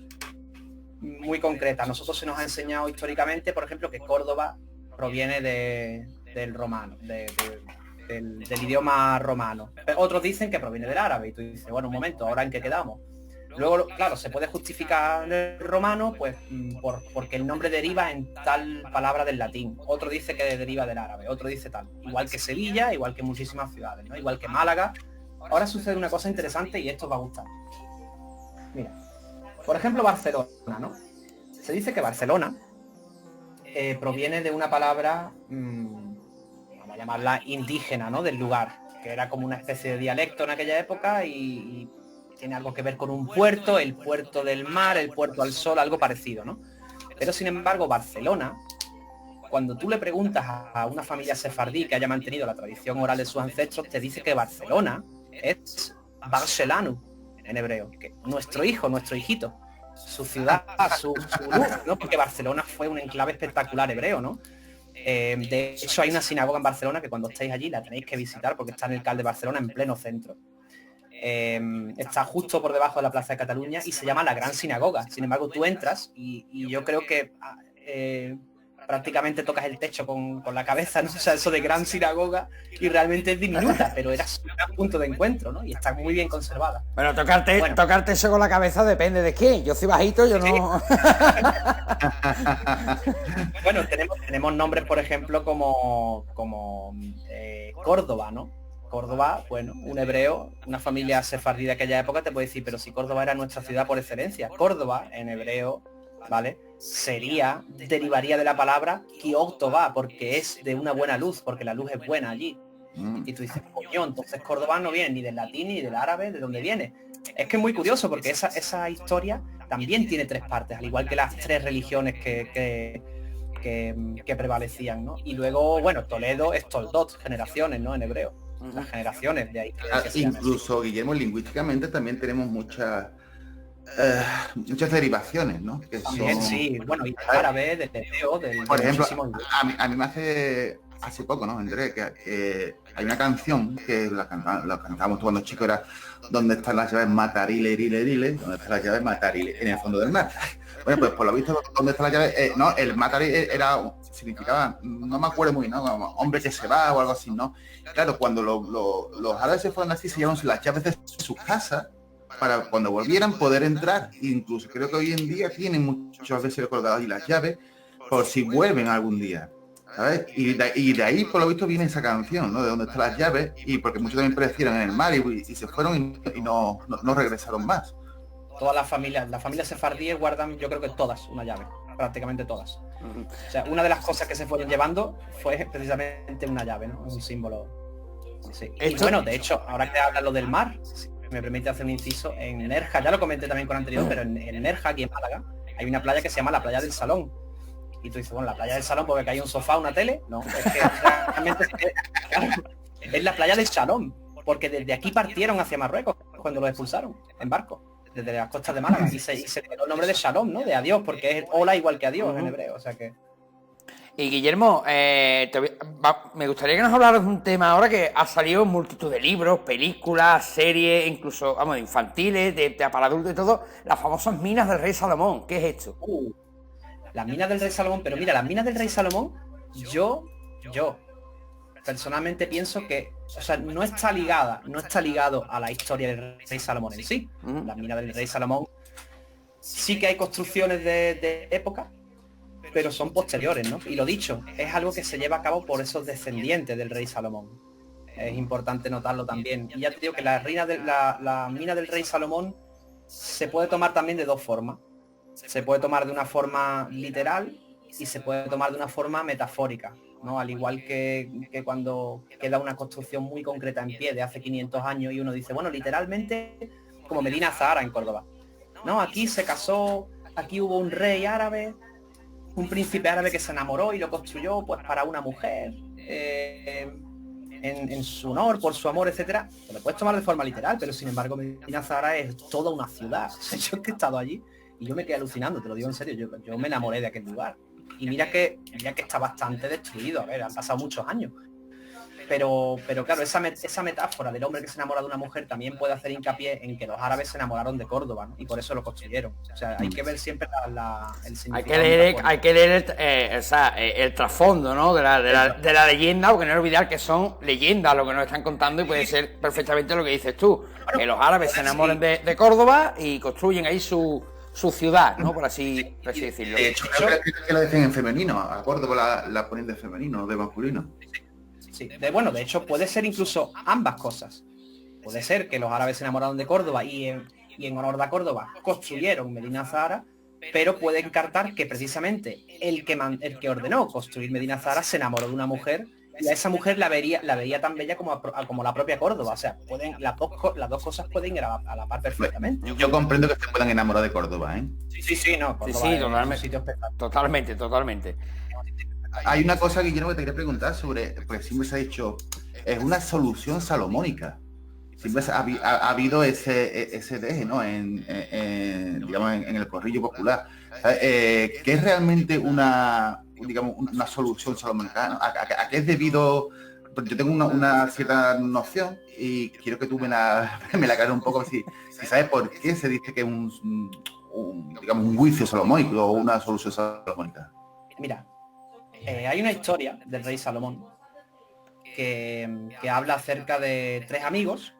S2: muy concreta. A nosotros se nos ha enseñado históricamente, por ejemplo, que Córdoba proviene del romano, del idioma romano. Otros dicen que proviene del árabe y tú dices, bueno, un momento, ¿ahora en qué quedamos? Luego, claro, se puede justificar el romano pues porque el nombre deriva en tal palabra del latín. Otro dice que deriva del árabe, otro dice tal. Igual que Sevilla, igual que muchísimas ciudades, ¿no? Igual que Málaga. Ahora sucede una cosa interesante y esto os va a gustar. Mira, por ejemplo, Barcelona, ¿no? Se dice que Barcelona proviene de una palabra, vamos a llamarla indígena, ¿no? Del lugar, que era como una especie de dialecto en aquella época y tiene algo que ver con un puerto, el puerto del mar, el puerto al sol, algo parecido, ¿no? Pero sin embargo, Barcelona, cuando tú le preguntas a una familia sefardí que haya mantenido la tradición oral de sus ancestros, te dice que Barcelona es Barcelanu en hebreo, que nuestro hijo, nuestro hijito, su ciudad, su luz, ¿no? Porque Barcelona fue un enclave espectacular hebreo, ¿no? De hecho, hay una sinagoga en Barcelona que cuando estéis allí la tenéis que visitar porque está en el CAL de Barcelona, en pleno centro. Está justo por debajo de la Plaza de Cataluña y se llama la Gran Sinagoga. Sin embargo, tú entras y yo creo que prácticamente tocas el techo con la cabeza, ¿no? O sea, eso de Gran Sinagoga, y realmente es diminuta, pero era su gran punto de encuentro, ¿no? Y está muy bien conservada.
S1: Bueno, tocarte eso con la cabeza depende de quién. Yo soy bajito, yo no...
S2: Bueno, tenemos nombres, por ejemplo, como Córdoba, ¿no? Córdoba, bueno, un hebreo, una familia sefardí de aquella época te puede decir, pero si Córdoba era nuestra ciudad por excelencia. Córdoba, en hebreo, ¿vale? Derivaría de la palabra Kioktoba, porque es de una buena luz, porque la luz es buena allí. Y tú dices, coño, entonces Córdoba no viene ni del latín ni del árabe, ¿de dónde viene? Es que es muy curioso, porque esa historia también tiene tres partes, al igual que las tres religiones que prevalecían, ¿no? Y luego, bueno, Toledo es Toldot, generaciones, ¿no? En hebreo. Las generaciones de ahí.
S3: Incluso, Guillermo, lingüísticamente también tenemos muchas derivaciones, ¿no? Que son...
S2: Sí, bueno, y árabe, del hebreo,
S3: por ejemplo, a mí me hace poco, ¿no? Enteré que hay una canción que la cantábamos cuando chico, era ¿dónde están las llaves? Matarile, rile, rile, ¿dónde están las llaves? Matarile, en el fondo del mar. Bueno, pues por lo visto, ¿dónde están las llaves? No, el matarile significaba, no me acuerdo muy bien, ¿no? Como hombre que se va o algo así, ¿no? Claro, cuando los árabes se fueron así, se llevaron las llaves de sus casas para cuando volvieran poder entrar. Incluso creo que hoy en día tienen muchas veces colgadas ahí las llaves por si vuelven algún día, ¿sabes? Y de ahí, por lo visto, viene esa canción, ¿no? De dónde están las llaves, y porque muchos también perecieron en el mar y se fueron y no regresaron más.
S2: Todas las familias sefardíes guardan, yo creo que todas, una llave, prácticamente todas. O sea, una de las cosas que se fueron llevando fue precisamente una llave, ¿no? Un símbolo. Sí. Y bueno, de hecho, ahora que hablas lo del mar, me permite hacer un inciso, en Nerja, ya lo comenté también con anterior, pero en Nerja, aquí en Málaga, hay una playa que se llama la Playa del Salón. Y tú dices, bueno, la Playa del Salón porque hay un sofá, una tele. No, es que realmente es la Playa del Salón, porque desde aquí partieron hacia Marruecos cuando lo expulsaron en barco, desde las costas de Málaga, y se quedó el nombre de Shalom, ¿no? De adiós, porque es hola igual que adiós en hebreo, o sea que...
S1: Y Guillermo, me gustaría que nos hablaras de un tema ahora que ha salido en multitud de libros, películas, series, incluso, vamos, infantiles, para adultos y todo, las famosas minas del rey Salomón. ¿Qué es esto?
S2: Las minas del rey Salomón, pero mira, las minas del rey Salomón, yo personalmente pienso que, o sea, no está ligado a la historia del rey Salomón en sí. Las minas del rey Salomón sí que hay construcciones de época, pero son posteriores, ¿no? Y lo dicho, es algo que se lleva a cabo por esos descendientes del rey Salomón. Es importante notarlo también. Y ya te digo que la mina del rey Salomón se puede tomar también de dos formas. Se puede tomar de una forma literal y se puede tomar de una forma metafórica, ¿no? Al igual que cuando queda una construcción muy concreta en pie de hace 500 años y uno dice, bueno, literalmente como Medina Zahara en Córdoba. No, aquí se casó, aquí hubo un rey árabe, un príncipe árabe que se enamoró y lo construyó pues para una mujer, en su honor, por su amor, etcétera. Te lo puedes tomar de forma literal, pero sin embargo Medina Zahara es toda una ciudad. O sea, yo he estado allí y yo me quedé alucinando, te lo digo en serio, yo me enamoré de aquel lugar. Y mira que está bastante destruido, a ver, han pasado muchos años. Pero claro, esa metáfora del hombre que se enamora de una mujer también puede hacer hincapié en que los árabes se enamoraron de Córdoba, ¿no? Y por eso lo construyeron. O sea, hay que ver siempre el significado.
S1: Hay que leer el trasfondo, ¿no? de la leyenda, porque no olvidar que son leyendas lo que nos están contando y puede ser perfectamente lo que dices tú. Bueno, que los árabes se enamoren de Córdoba y construyen ahí su ciudad, ¿no? Por así decirlo.
S3: De hecho, creo que lo dicen en femenino, a Córdoba la ponen de femenino, de masculino.
S2: Sí, de hecho puede ser incluso ambas cosas. Puede ser que los árabes se enamoraron de Córdoba y en honor de Córdoba construyeron Medina Zahara, pero puede encartar que precisamente el que ordenó construir Medina Zahara se enamoró de una mujer y a esa mujer la vería tan bella como la propia Córdoba. O sea, las dos cosas pueden ir a la par perfectamente.
S3: Yo comprendo que se puedan enamorar de Córdoba, ¿eh?
S2: Sí, no, Córdoba
S1: Sí,
S2: es un
S1: totalmente.
S2: sitio espectacular.
S1: Totalmente.
S3: Hay una cosa, Guillermo, que te quería preguntar sobre, porque siempre se ha dicho, es una solución salomónica. Siempre ha habido ese deje, ¿no? Digamos, en el corrillo popular. ¿Qué es realmente una solución salomónica? ¿No? ¿A qué es debido? Yo tengo una cierta noción y quiero que tú me la aclares un poco, si sabes por qué se dice que es un juicio salomónico o una solución salomónica.
S2: Mira, hay una historia del rey Salomón que habla acerca de 3 amigos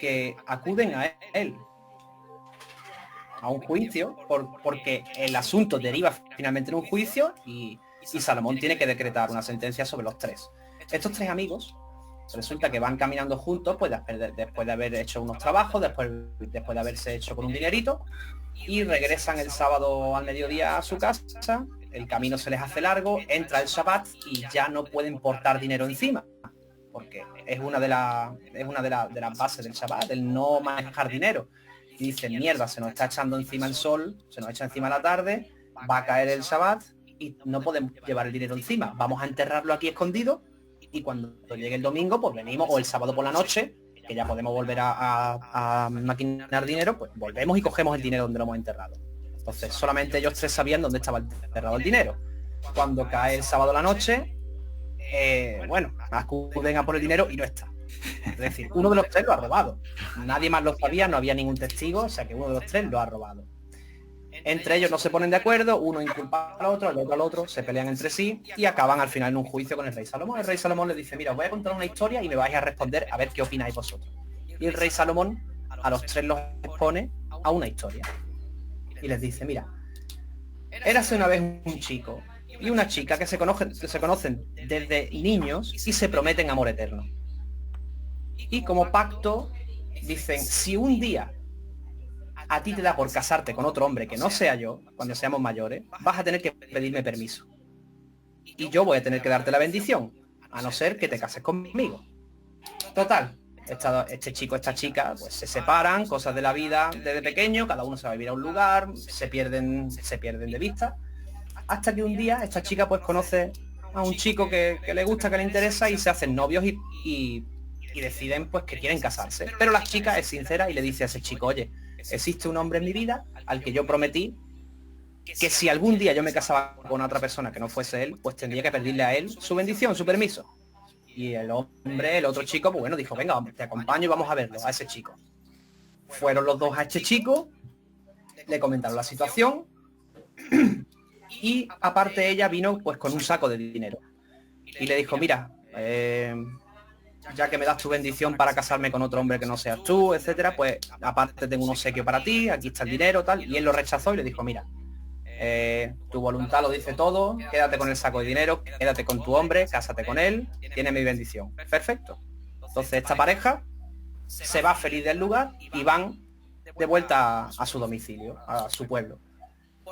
S2: que acuden a él a un juicio porque el asunto deriva finalmente en un juicio y Salomón tiene que decretar una sentencia sobre los 3. Estos 3 amigos resulta que van caminando juntos pues después de haber hecho unos trabajos, después de haberse hecho con un dinerito, y regresan el sábado al mediodía a su casa. El camino se les hace largo, entra el Shabbat y ya no pueden portar dinero encima, porque es una de las bases del Shabbat, el no manejar dinero. Y dicen, mierda, se nos está echando encima el sol, se nos echa encima la tarde, va a caer el Shabbat y no podemos llevar el dinero encima. Vamos a enterrarlo aquí escondido y cuando llegue el domingo, pues venimos, o el sábado por la noche, que ya podemos volver a maquinar dinero, pues volvemos y cogemos el dinero donde lo hemos enterrado. Entonces, solamente ellos 3 sabían dónde estaba enterrado el dinero. Cuando cae el sábado a la noche, acuden a por el dinero y no está. Es decir, uno de los 3 lo ha robado. Nadie más lo sabía, no había ningún testigo, o sea que uno de los 3 lo ha robado. Entre ellos no se ponen de acuerdo, uno inculpa al otro, el otro al otro, se pelean entre sí y acaban al final en un juicio con el rey Salomón. El rey Salomón le dice, mira, os voy a contar una historia y me vais a responder a ver qué opináis vosotros. Y el rey Salomón a los 3 los expone a una historia. Y les dice, mira, érase una vez un chico y una chica que se conocen desde niños y se prometen amor eterno. Y como pacto dicen, si un día a ti te da por casarte con otro hombre que no sea yo, cuando seamos mayores, vas a tener que pedirme permiso. Y yo voy a tener que darte la bendición, a no ser que te cases conmigo. Total, este chico, esta chica, pues se separan, cosas de la vida desde pequeño, cada uno se va a vivir a un lugar, se pierden de vista, hasta que un día esta chica pues conoce a un chico que le gusta, que le interesa, y se hacen novios y deciden pues que quieren casarse. Pero la chica es sincera y le dice a ese chico, oye, existe un hombre en mi vida al que yo prometí que si algún día yo me casaba con otra persona que no fuese él, pues tendría que pedirle a él su bendición, su permiso. Y el otro chico, pues bueno, dijo, venga, te acompaño y vamos a verlo, a ese chico. Fueron los dos a este chico, le comentaron la situación y aparte ella vino pues con un saco de dinero. Y le dijo, mira, ya que me das tu bendición para casarme con otro hombre que no seas tú, etcétera, pues aparte tengo un obsequio para ti, aquí está el dinero, tal. Y él lo rechazó y le dijo, mira, tu voluntad lo dice todo, quédate con el saco de dinero, quédate con tu hombre, cásate con él, tiene mi bendición. Perfecto. Entonces esta pareja se va feliz del lugar y van de vuelta a su domicilio, a su pueblo.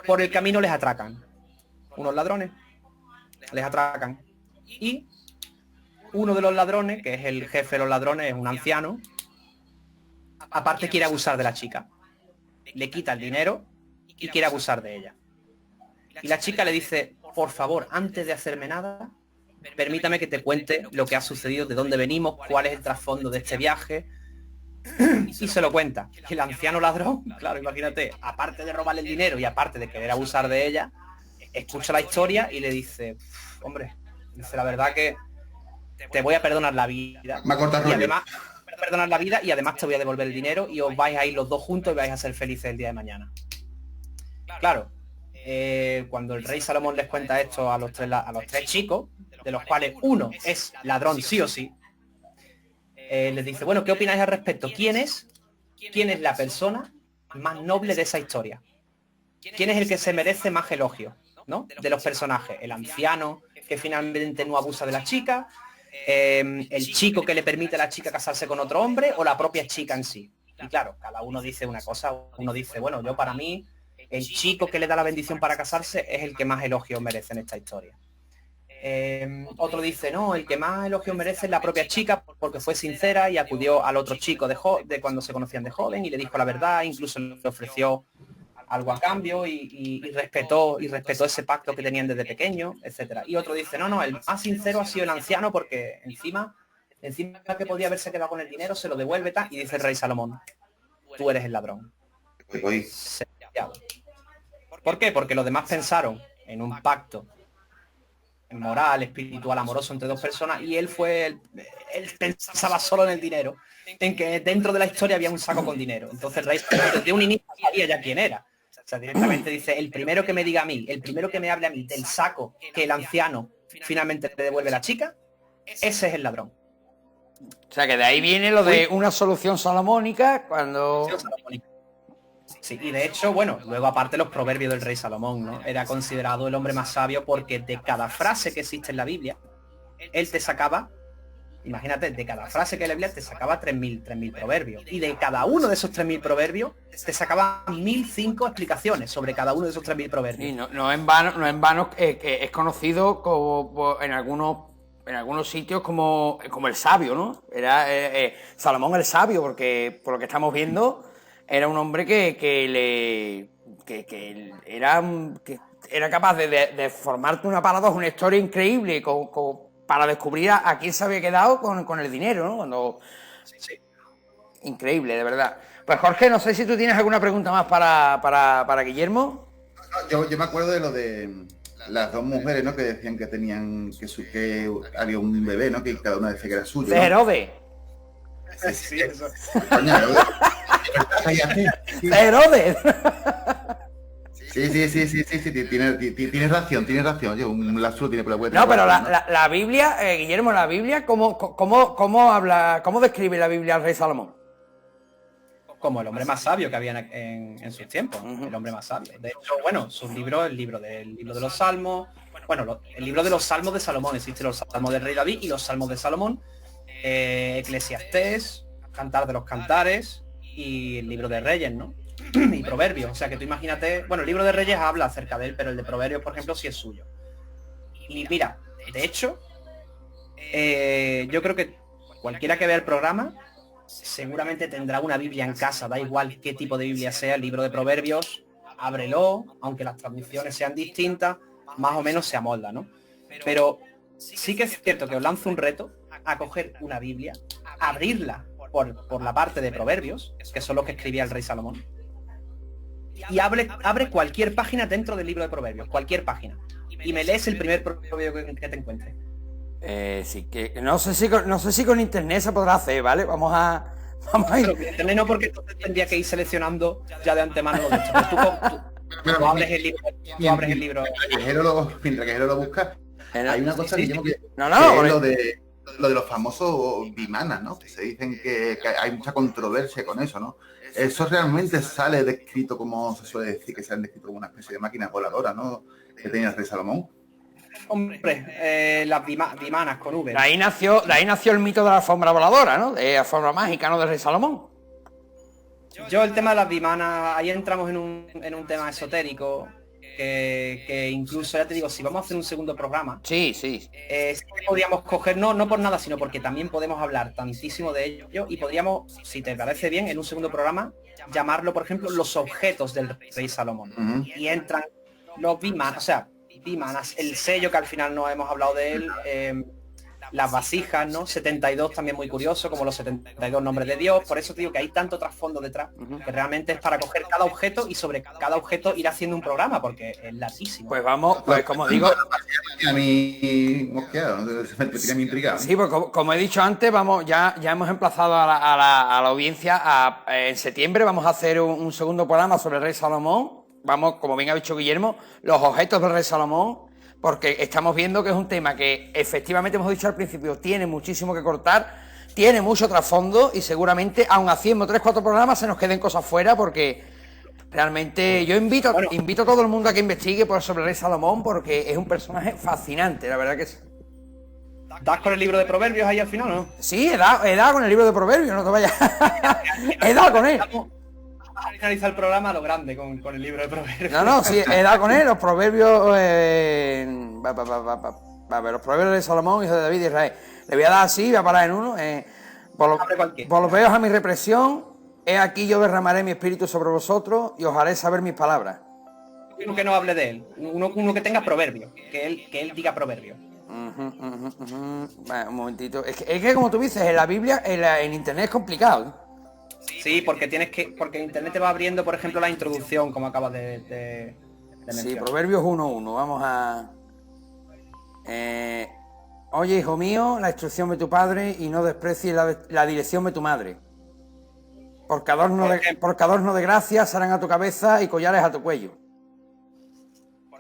S2: Por el camino les atracan unos ladrones, les atracan y uno de los ladrones, que es el jefe de los ladrones, es un anciano, aparte quiere abusar de la chica. Le quita el dinero y quiere abusar de ella. Y la chica le dice, por favor, antes de hacerme nada, permítame que te cuente lo que ha sucedido, de dónde venimos, cuál es el trasfondo de este viaje. Y se lo cuenta. Y el anciano ladrón, claro, imagínate, aparte de robarle el dinero y aparte de querer abusar de ella, escucha la historia y le dice, hombre, dice, la verdad que te voy a perdonar la vida. Y además, perdonar la vida y además te voy a devolver el dinero y os vais a ir los dos juntos y vais a ser felices el día de mañana. Claro, cuando el rey Salomón les cuenta esto a los tres chicos, de los cuales uno es ladrón sí o sí, les dice, bueno, ¿qué opináis al respecto? ¿Quién es la persona más noble de esa historia? ¿Quién es el que se merece más elogio, ¿no? De los personajes. El anciano, que finalmente no abusa de la chica, el chico que le permite a la chica casarse con otro hombre, o la propia chica en sí. Y claro, cada uno dice una cosa. Uno dice, bueno, yo para mí, el chico que le da la bendición para casarse es el que más elogios merece en esta historia. Otro dice, no, el que más elogios merece es la propia chica porque fue sincera y acudió al otro chico de cuando se conocían de joven y le dijo la verdad, incluso le ofreció algo a cambio y respetó ese pacto que tenían desde pequeño, etcétera. Y otro dice, no, el más sincero ha sido el anciano porque encima que podía haberse quedado con el dinero, se lo devuelve y dice el rey Salomón, tú eres el ladrón. ¿Por qué? Porque los demás pensaron en un pacto moral, espiritual, amoroso entre dos personas y él pensaba solo en el dinero, en que dentro de la historia había un saco con dinero. Entonces el rey desde un inicio sabía ya quién era. O sea, directamente dice, el primero que me diga a mí, el primero que me hable a mí del saco que el anciano finalmente te devuelve la chica, ese es el ladrón.
S1: O sea, que de ahí viene lo de una solución salomónica cuando...
S2: Sí, y de hecho, bueno, luego aparte los proverbios del rey Salomón, ¿no? Era considerado el hombre más sabio porque de cada frase que existe en la Biblia, él te sacaba, imagínate, de cada frase que en la Biblia te sacaba 3.000 proverbios. Y de cada uno de esos 3.000 proverbios, te sacaba 1.005 explicaciones sobre cada uno de esos 3.000 proverbios.
S1: Y no en vano es conocido como en algunos sitios como el sabio, ¿no? Era Salomón el sabio, porque por lo que estamos viendo era un hombre que era capaz de formarte una paradoja, una historia increíble para descubrir a quién se había quedado con el dinero, ¿no? Cuando... Sí. Increíble, de verdad. Pues Jorge, no sé si tú tienes alguna pregunta más para Guillermo.
S3: Yo me acuerdo de lo de las dos mujeres, ¿no? Que decían que tenían que había un bebé, ¿no? Que cada una decía que era suyo, ¿no?
S1: Herodes.
S2: Sí, eso.
S3: Coño,
S1: Herodes.
S3: Sí, tienes ración. Yo un lazo tiene por la vuelta.
S1: No, pero la Biblia, Guillermo, la Biblia, ¿cómo habla, cómo describe la Biblia al rey Salomón?
S2: Como el hombre más sabio que había en sus tiempos, el hombre más sabio. De hecho, bueno, sus libros, el libro de los Salmos, bueno, el libro de los Salmos de Salomón, existen los Salmos del rey David y los Salmos de Salomón, Eclesiastés, Cantar de los Cantares y el libro de Reyes, ¿no? Y Proverbios, o sea que tú imagínate, bueno, el libro de Reyes habla acerca de él, pero el de Proverbios, por ejemplo, sí es suyo. Y mira, de hecho, yo creo que cualquiera que vea el programa seguramente tendrá una Biblia en casa, da igual qué tipo de Biblia sea, el libro de Proverbios, ábrelo, aunque las traducciones sean distintas, más o menos se amolda, ¿no? Pero sí que es cierto que os lanzo un reto a coger una Biblia, abrirla por la parte de Proverbios, que son los que escribía el rey Salomón, y abre cualquier página dentro del libro de Proverbios, cualquier página, y me lees el primer proverbio que te encuentres.
S1: Sí, que no sé si con internet se podrá hacer, ¿vale? Vamos a ir.
S2: Pero con internet no, porque entonces tendría que ir seleccionando ya de antemano los hechos. Tú abres el libro.
S3: Mientras que lo busca, hay una cosa que es lo de los famosos bimanas, ¿no? Que se dicen que hay mucha controversia con eso, ¿no? Eso realmente sale descrito, como se suele decir, que se han descrito como una especie de máquina voladora, ¿no? Que tenía el rey Salomón.
S2: Hombre, las bimanas con V.
S1: De ahí nació el mito de la alfombra voladora, ¿no? De la alfombra mágica, ¿no? Del rey Salomón.
S2: Yo el tema de las bimanas, ahí entramos en un tema esotérico, que incluso, ya te digo, si vamos a hacer un segundo programa,
S1: sí
S2: podríamos coger, no por nada, sino porque también podemos hablar tantísimo de ello y podríamos, si te parece bien, en un segundo programa, llamarlo, por ejemplo, los objetos del rey Salomón. Y entran los bimanas, o sea, bimanas, el sello, que al final no hemos hablado de él, las vasijas, ¿no? 72 también muy curioso, como los 72 nombres de Dios. Por eso te digo que hay tanto trasfondo detrás, que realmente es para coger cada objeto y sobre cada objeto ir haciendo un programa, porque es larguísimo.
S1: Pues vamos, pues como digo...
S3: A mí mosqueado, me tiene intrigado.
S1: Sí, pues como he dicho antes, ya hemos emplazado a la audiencia en septiembre vamos a hacer un segundo programa sobre el rey Salomón. Vamos, como bien ha dicho Guillermo, los objetos del rey Salomón, porque estamos viendo que es un tema que efectivamente hemos dicho al principio, tiene muchísimo que cortar, tiene mucho trasfondo y seguramente, aun haciendo 3-4 programas, se nos queden cosas fuera, porque realmente yo invito a todo el mundo a que investigue sobre el rey Salomón, porque es un personaje fascinante, la verdad que sí.
S2: ¿Das con el libro de Proverbios ahí al final o no?
S1: Sí, he dado con el libro de Proverbios, no te vayas. He dado con él.
S2: finalizar el programa a lo grande con el libro de proverbios.
S1: No, sí, he dado con él, los proverbios, los proverbios de Salomón, hijo de David y Israel. Le voy a dar así, voy a parar en uno. Por los veos a mi represión, he aquí yo derramaré mi espíritu sobre vosotros y os haré saber mis palabras.
S2: Uno que no hable de él, uno que tenga proverbios, que él diga proverbios.
S1: Bueno, un momentito. Es que como tú dices, en la Biblia, en internet es complicado, ¿eh?
S2: Sí, porque porque internet te va abriendo, por ejemplo, la introducción, como acabas de mencionar.
S1: Sí, Proverbios 1.1. Vamos a... Oye, hijo mío, la instrucción de tu padre y no desprecies la dirección de tu madre. Porque adorno de gracia serán a tu cabeza y collares a tu cuello.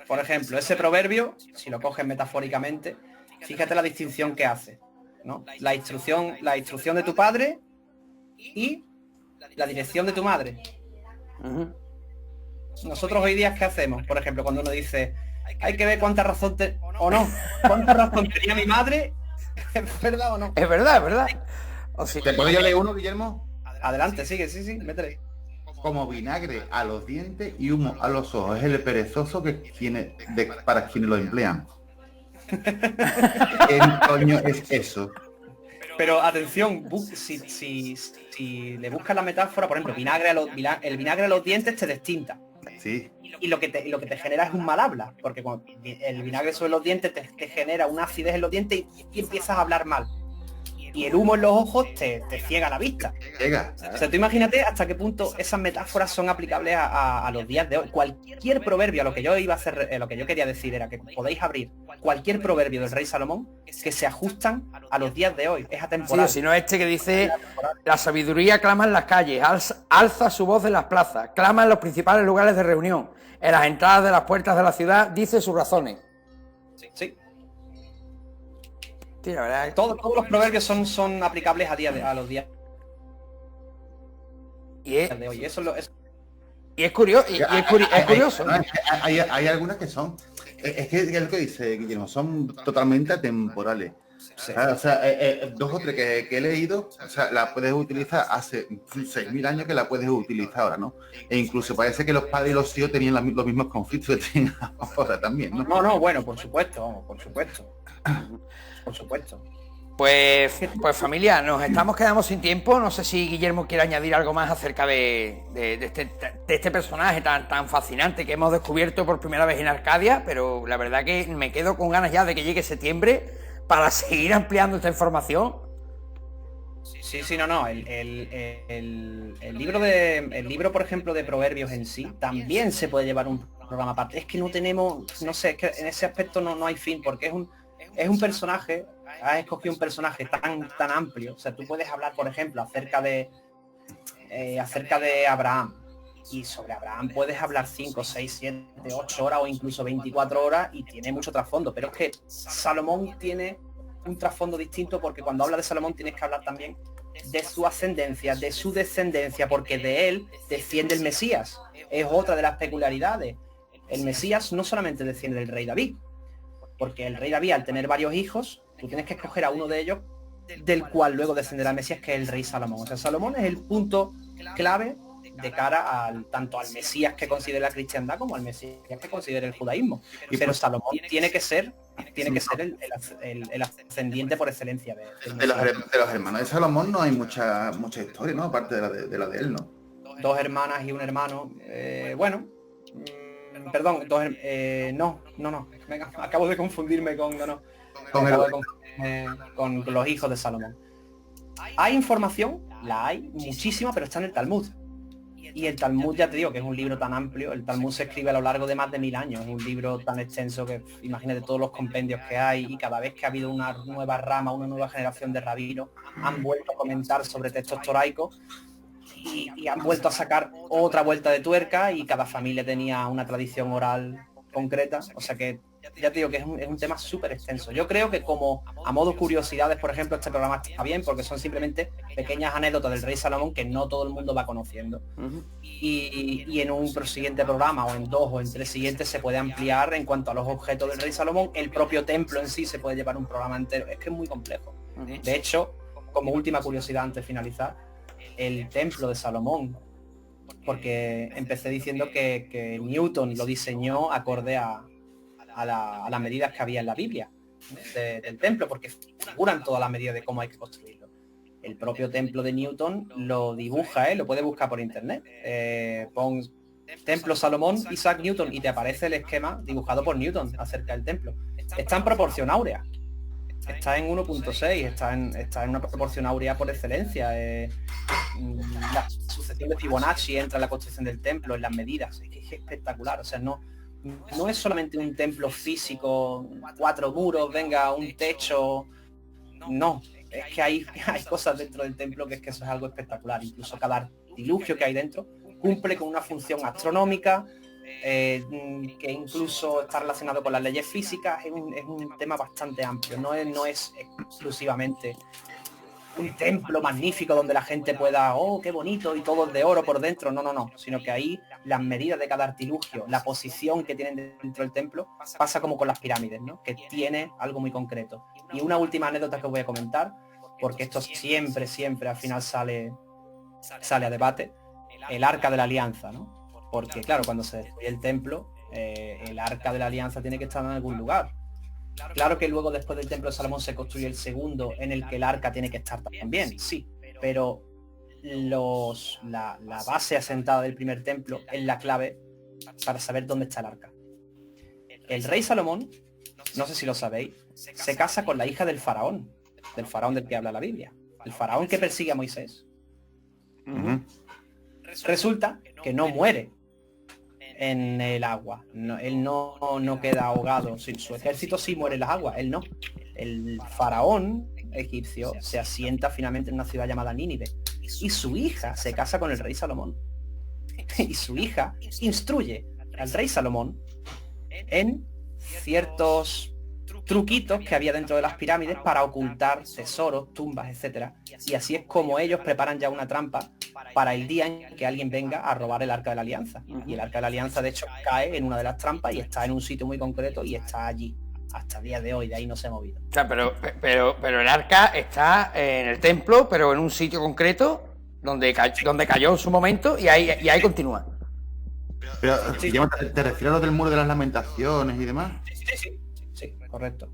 S2: Por ejemplo, ese proverbio, si lo coges metafóricamente, fíjate la distinción que hace, ¿no? La instrucción de tu padre y la dirección de tu madre. Nosotros hoy día, ¿qué hacemos? Por ejemplo, cuando uno dice, hay que ver cuánta razón cuánta razón tenía mi madre, ¿es verdad o no?
S1: Es verdad. O sí.
S3: ¿Te puedo yo leer uno, Guillermo?
S2: Adelante, sigue, sí, métele.
S3: Como vinagre a los dientes y humo a los ojos. Es el perezoso para quienes lo emplean. ¿Qué coño es eso?
S2: Pero atención, si le buscas la metáfora, por ejemplo, el vinagre a los dientes te destinta.
S3: Sí.
S2: Y lo que te genera es un mal habla, porque cuando el vinagre sobre los dientes te genera una acidez en los dientes y empiezas a hablar mal. Y el humo en los ojos te ciega la vista.
S3: Llega.
S2: O sea, tú imagínate hasta qué punto esas metáforas son aplicables a los días de hoy. Cualquier proverbio, lo que yo quería decir era que podéis abrir cualquier proverbio del rey Salomón que se ajustan a los días de hoy. Es atemporal.
S1: Sí, si no este que dice, la sabiduría clama en las calles, alza su voz en las plazas, clama en los principales lugares de reunión, en las entradas de las puertas de la ciudad, dice sus razones.
S2: Sí.
S1: Sí, la verdad.
S2: Todos los proverbios son aplicables a los días de hoy.
S1: Y es curioso.
S3: Hay algunas que son... Es que es lo que dice Guillermo, son totalmente atemporales.
S2: Sí.
S3: O sea, dos o tres que he leído, o sea, la puedes utilizar hace 6.000 años que la puedes utilizar ahora, ¿no? E incluso parece que los padres y los hijos tenían los mismos conflictos que tienen ahora también, ¿no?
S2: No, bueno, por supuesto.
S1: Pues familia, nos estamos quedando sin tiempo. No sé si Guillermo quiere añadir algo más acerca de este personaje tan fascinante que hemos descubierto por primera vez en Arcadia, pero la verdad que me quedo con ganas ya de que llegue septiembre para seguir ampliando esta información.
S2: Sí, no. El libro, por ejemplo, de proverbios en sí, también se puede llevar un programa aparte. Es que no tenemos, no sé, es que en ese aspecto no hay fin, porque es un personaje, has escogido un personaje tan amplio. O sea, tú puedes hablar, por ejemplo, acerca de Abraham. Y sobre Abraham puedes hablar 5, 6, 7, 8 horas o incluso 24 horas y tiene mucho trasfondo. Pero es que Salomón tiene un trasfondo distinto, porque cuando hablas de Salomón tienes que hablar también de su ascendencia, de su descendencia, porque de él desciende el Mesías. Es otra de las peculiaridades. El Mesías no solamente desciende del rey David, porque el rey David, al tener varios hijos, tú tienes que escoger a uno de ellos, del cual luego descenderá el Mesías, que es el rey Salomón. O sea, Salomón es el punto clave de cara tanto al Mesías que considera la cristiandad como al Mesías que considera el judaísmo. Pero Salomón tiene que ser el ascendiente por excelencia
S3: de los hermanos de Salomón. No hay mucha historia, ¿no? Aparte de la de él, ¿no?
S2: 2 hermanas y un hermano. Perdón, no. Venga, acabo de confundirme con los hijos de Salomón. Hay información, la hay muchísima, pero está en el Talmud. Y el Talmud, ya te digo que es un libro tan amplio. El Talmud se escribe a lo largo de más de 1000 años. Es un libro tan extenso que imagínate todos los compendios que hay, y cada vez que ha habido una nueva rama, una nueva generación de rabinos, han vuelto a comentar sobre textos toraicos y han vuelto a sacar otra vuelta de tuerca, y cada familia tenía una tradición oral concreta. O sea que ya te digo que es un tema súper extenso. Yo creo que, como a modo curiosidades, por ejemplo, este programa está bien porque son simplemente pequeñas anécdotas del rey Salomón que no todo el mundo va conociendo. Y en un siguiente programa, o en 2 o en 3 siguientes, se puede ampliar en cuanto a los objetos del rey Salomón. El propio templo en sí se puede llevar un programa entero. Es que es muy complejo. De hecho, como última curiosidad antes de finalizar, el templo de Salomón, porque empecé diciendo que Newton lo diseñó acorde a las medidas que había en la Biblia del templo, porque figuran todas las medidas de cómo hay que construirlo. El propio templo de Newton lo dibuja, lo puedes buscar por internet. Pon Templo Salomón, Isaac Newton, y te aparece el esquema dibujado por Newton acerca del templo. Está en proporción áurea. Está en 1.6, está en una proporción áurea por excelencia. La sucesión de Fibonacci entra en la construcción del templo, en las medidas. Es espectacular. O sea, no es solamente un templo físico, 4 muros, venga, un techo. No, es que hay cosas dentro del templo que eso es algo espectacular. Incluso cada artilugio que hay dentro cumple con una función astronómica, que incluso está relacionado con las leyes físicas. Es un tema bastante amplio, no es exclusivamente un templo magnífico donde la gente pueda, oh, qué bonito, y todo de oro por dentro, no, sino que ahí las medidas de cada artilugio, la posición que tienen dentro del templo, pasa como con las pirámides, ¿no? Que tiene algo muy concreto. Y una última anécdota que os voy a comentar, porque esto siempre al final sale a debate, el Arca de la Alianza, ¿no? Porque claro, cuando se destruye el templo, el Arca de la Alianza tiene que estar en algún lugar. Claro que luego, después del templo de Salomón, se construye el segundo, en el que el arca tiene que estar también, sí, pero la base asentada del primer templo es la clave para saber dónde está el arca. El rey Salomón, no sé si lo sabéis, se casa con la hija del faraón del que habla la Biblia, el faraón que persigue a Moisés. Resulta que no muere en el agua, él no queda ahogado, su ejército sí muere en las aguas, él no. El faraón egipcio se asienta finalmente en una ciudad llamada Nínive, y su hija se casa con el rey Salomón, y su hija instruye al rey Salomón en ciertos truquitos que había dentro de las pirámides para ocultar tesoros, tumbas, etcétera. Y así es como ellos preparan ya una trampa para el día en que alguien venga a robar el Arca de la Alianza. Y el Arca de la Alianza, de hecho, cae en una de las trampas y está en un sitio muy concreto y está allí hasta el día de hoy, de ahí no se ha movido.
S1: O sea, pero el arca está en el templo, pero en un sitio concreto donde cayó en su momento, y ahí continúa.
S3: Pero sí. ¿Te refieres a lo del muro de las lamentaciones y demás?
S2: Sí, correcto.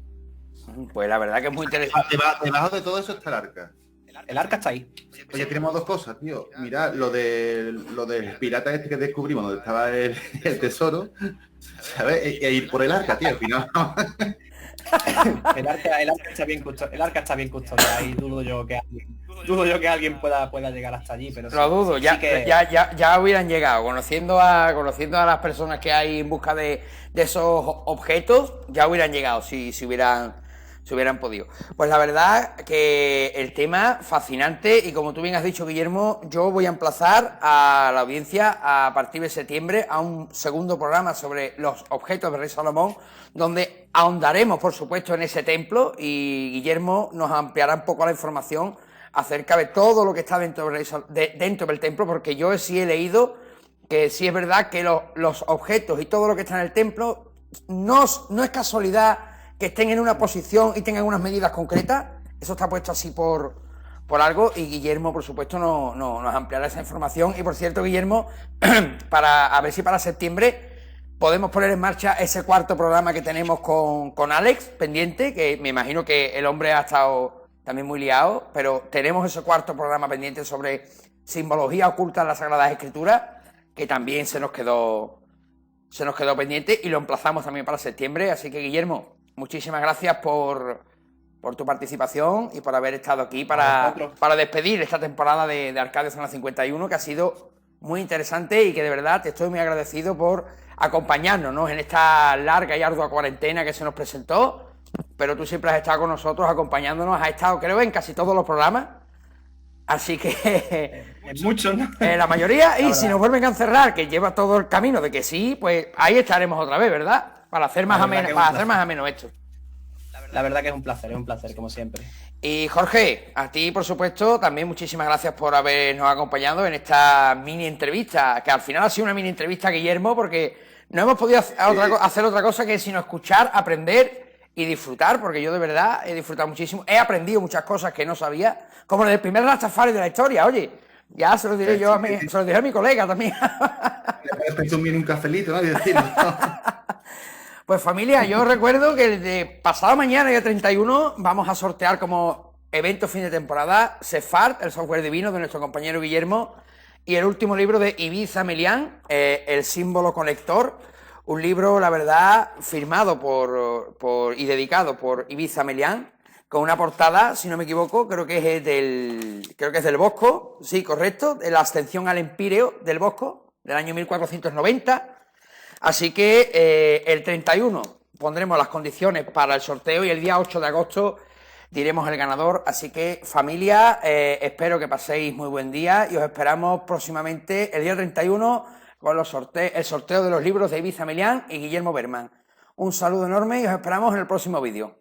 S1: Pues la verdad que es muy interesante.
S3: Debajo de todo eso está el arca.
S2: El arca está ahí.
S3: Oye, tenemos dos cosas, tío. Mira, lo del pirata este que descubrimos, donde estaba el tesoro, ¿sabes? E ir por el arca, tío, al final.
S2: El arca está bien custodiado, y dudo yo que alguien pueda llegar hasta allí, pero
S1: lo dudo,
S2: sí
S1: ya,
S2: que...
S1: ya hubieran llegado, conociendo a las personas que hay en busca de esos objetos, ya hubieran llegado si hubieran podido. Pues la verdad que el tema fascinante, y como tú bien has dicho, Guillermo, yo voy a emplazar a la audiencia a partir de septiembre a un segundo programa sobre los objetos del rey Salomón, donde ahondaremos, por supuesto, en ese templo, y Guillermo nos ampliará un poco la información acerca de todo lo que está dentro del templo, porque yo sí he leído que sí es verdad que los objetos y todo lo que está en el templo no es casualidad que estén en una posición y tengan unas medidas concretas. Eso está puesto así por algo, y Guillermo, por supuesto, nos ampliará esa información. Y por cierto, Guillermo, a ver si para septiembre podemos poner en marcha ese cuarto programa que tenemos con Alex pendiente, que me imagino que el hombre ha estado también muy liado, pero tenemos ese cuarto programa pendiente sobre simbología oculta en las Sagradas Escrituras, que también se nos quedó pendiente, y lo emplazamos también para septiembre. Así que, Guillermo, muchísimas gracias por tu participación y por haber estado aquí para despedir esta temporada de Arcadia Zona 51, que ha sido muy interesante, y que de verdad te estoy muy agradecido por acompañarnos, ¿no?, en esta larga y ardua cuarentena que se nos presentó. Pero tú siempre has estado con nosotros, acompañándonos, has estado, creo, en casi todos los programas. Así que...
S2: Es mucho, ¿no?
S1: La mayoría, y si nos vuelven a encerrar, que lleva todo el camino de que sí, pues ahí estaremos otra vez, ¿verdad? Para hacer más ameno esto.
S2: La verdad que es un placer, como siempre.
S1: Y Jorge, a ti, por supuesto, también muchísimas gracias por habernos acompañado en esta mini entrevista, que al final ha sido una mini entrevista, Guillermo, porque no hemos podido hacer otra cosa que sino escuchar, aprender y disfrutar, porque yo de verdad he disfrutado muchísimo, he aprendido muchas cosas que no sabía, como el primer Rastafari de la historia. Oye, Ya se lo diré yo se lo diré a mi colega también.
S3: Le puedes presumir un cafelito, ¿no? Y decirlo.
S1: Pues familia, yo recuerdo que de pasado mañana, día 31, vamos a sortear como evento fin de temporada Sefard, el software divino de nuestro compañero Guillermo, y el último libro de Ibiza Melián, El símbolo conector, un libro, la verdad, firmado y dedicado por Ibiza Melián, con una portada, si no me equivoco, creo que es del Bosco, sí, correcto, de la ascensión al Empíreo del Bosco, del año 1490. Así que el 31 pondremos las condiciones para el sorteo y el día 8 de agosto diremos el ganador. Así que familia, espero que paséis muy buen día y os esperamos próximamente el día 31 con el sorteo de los libros de Ibiza Melián y Guillermo Berman. Un saludo enorme y os esperamos en el próximo vídeo.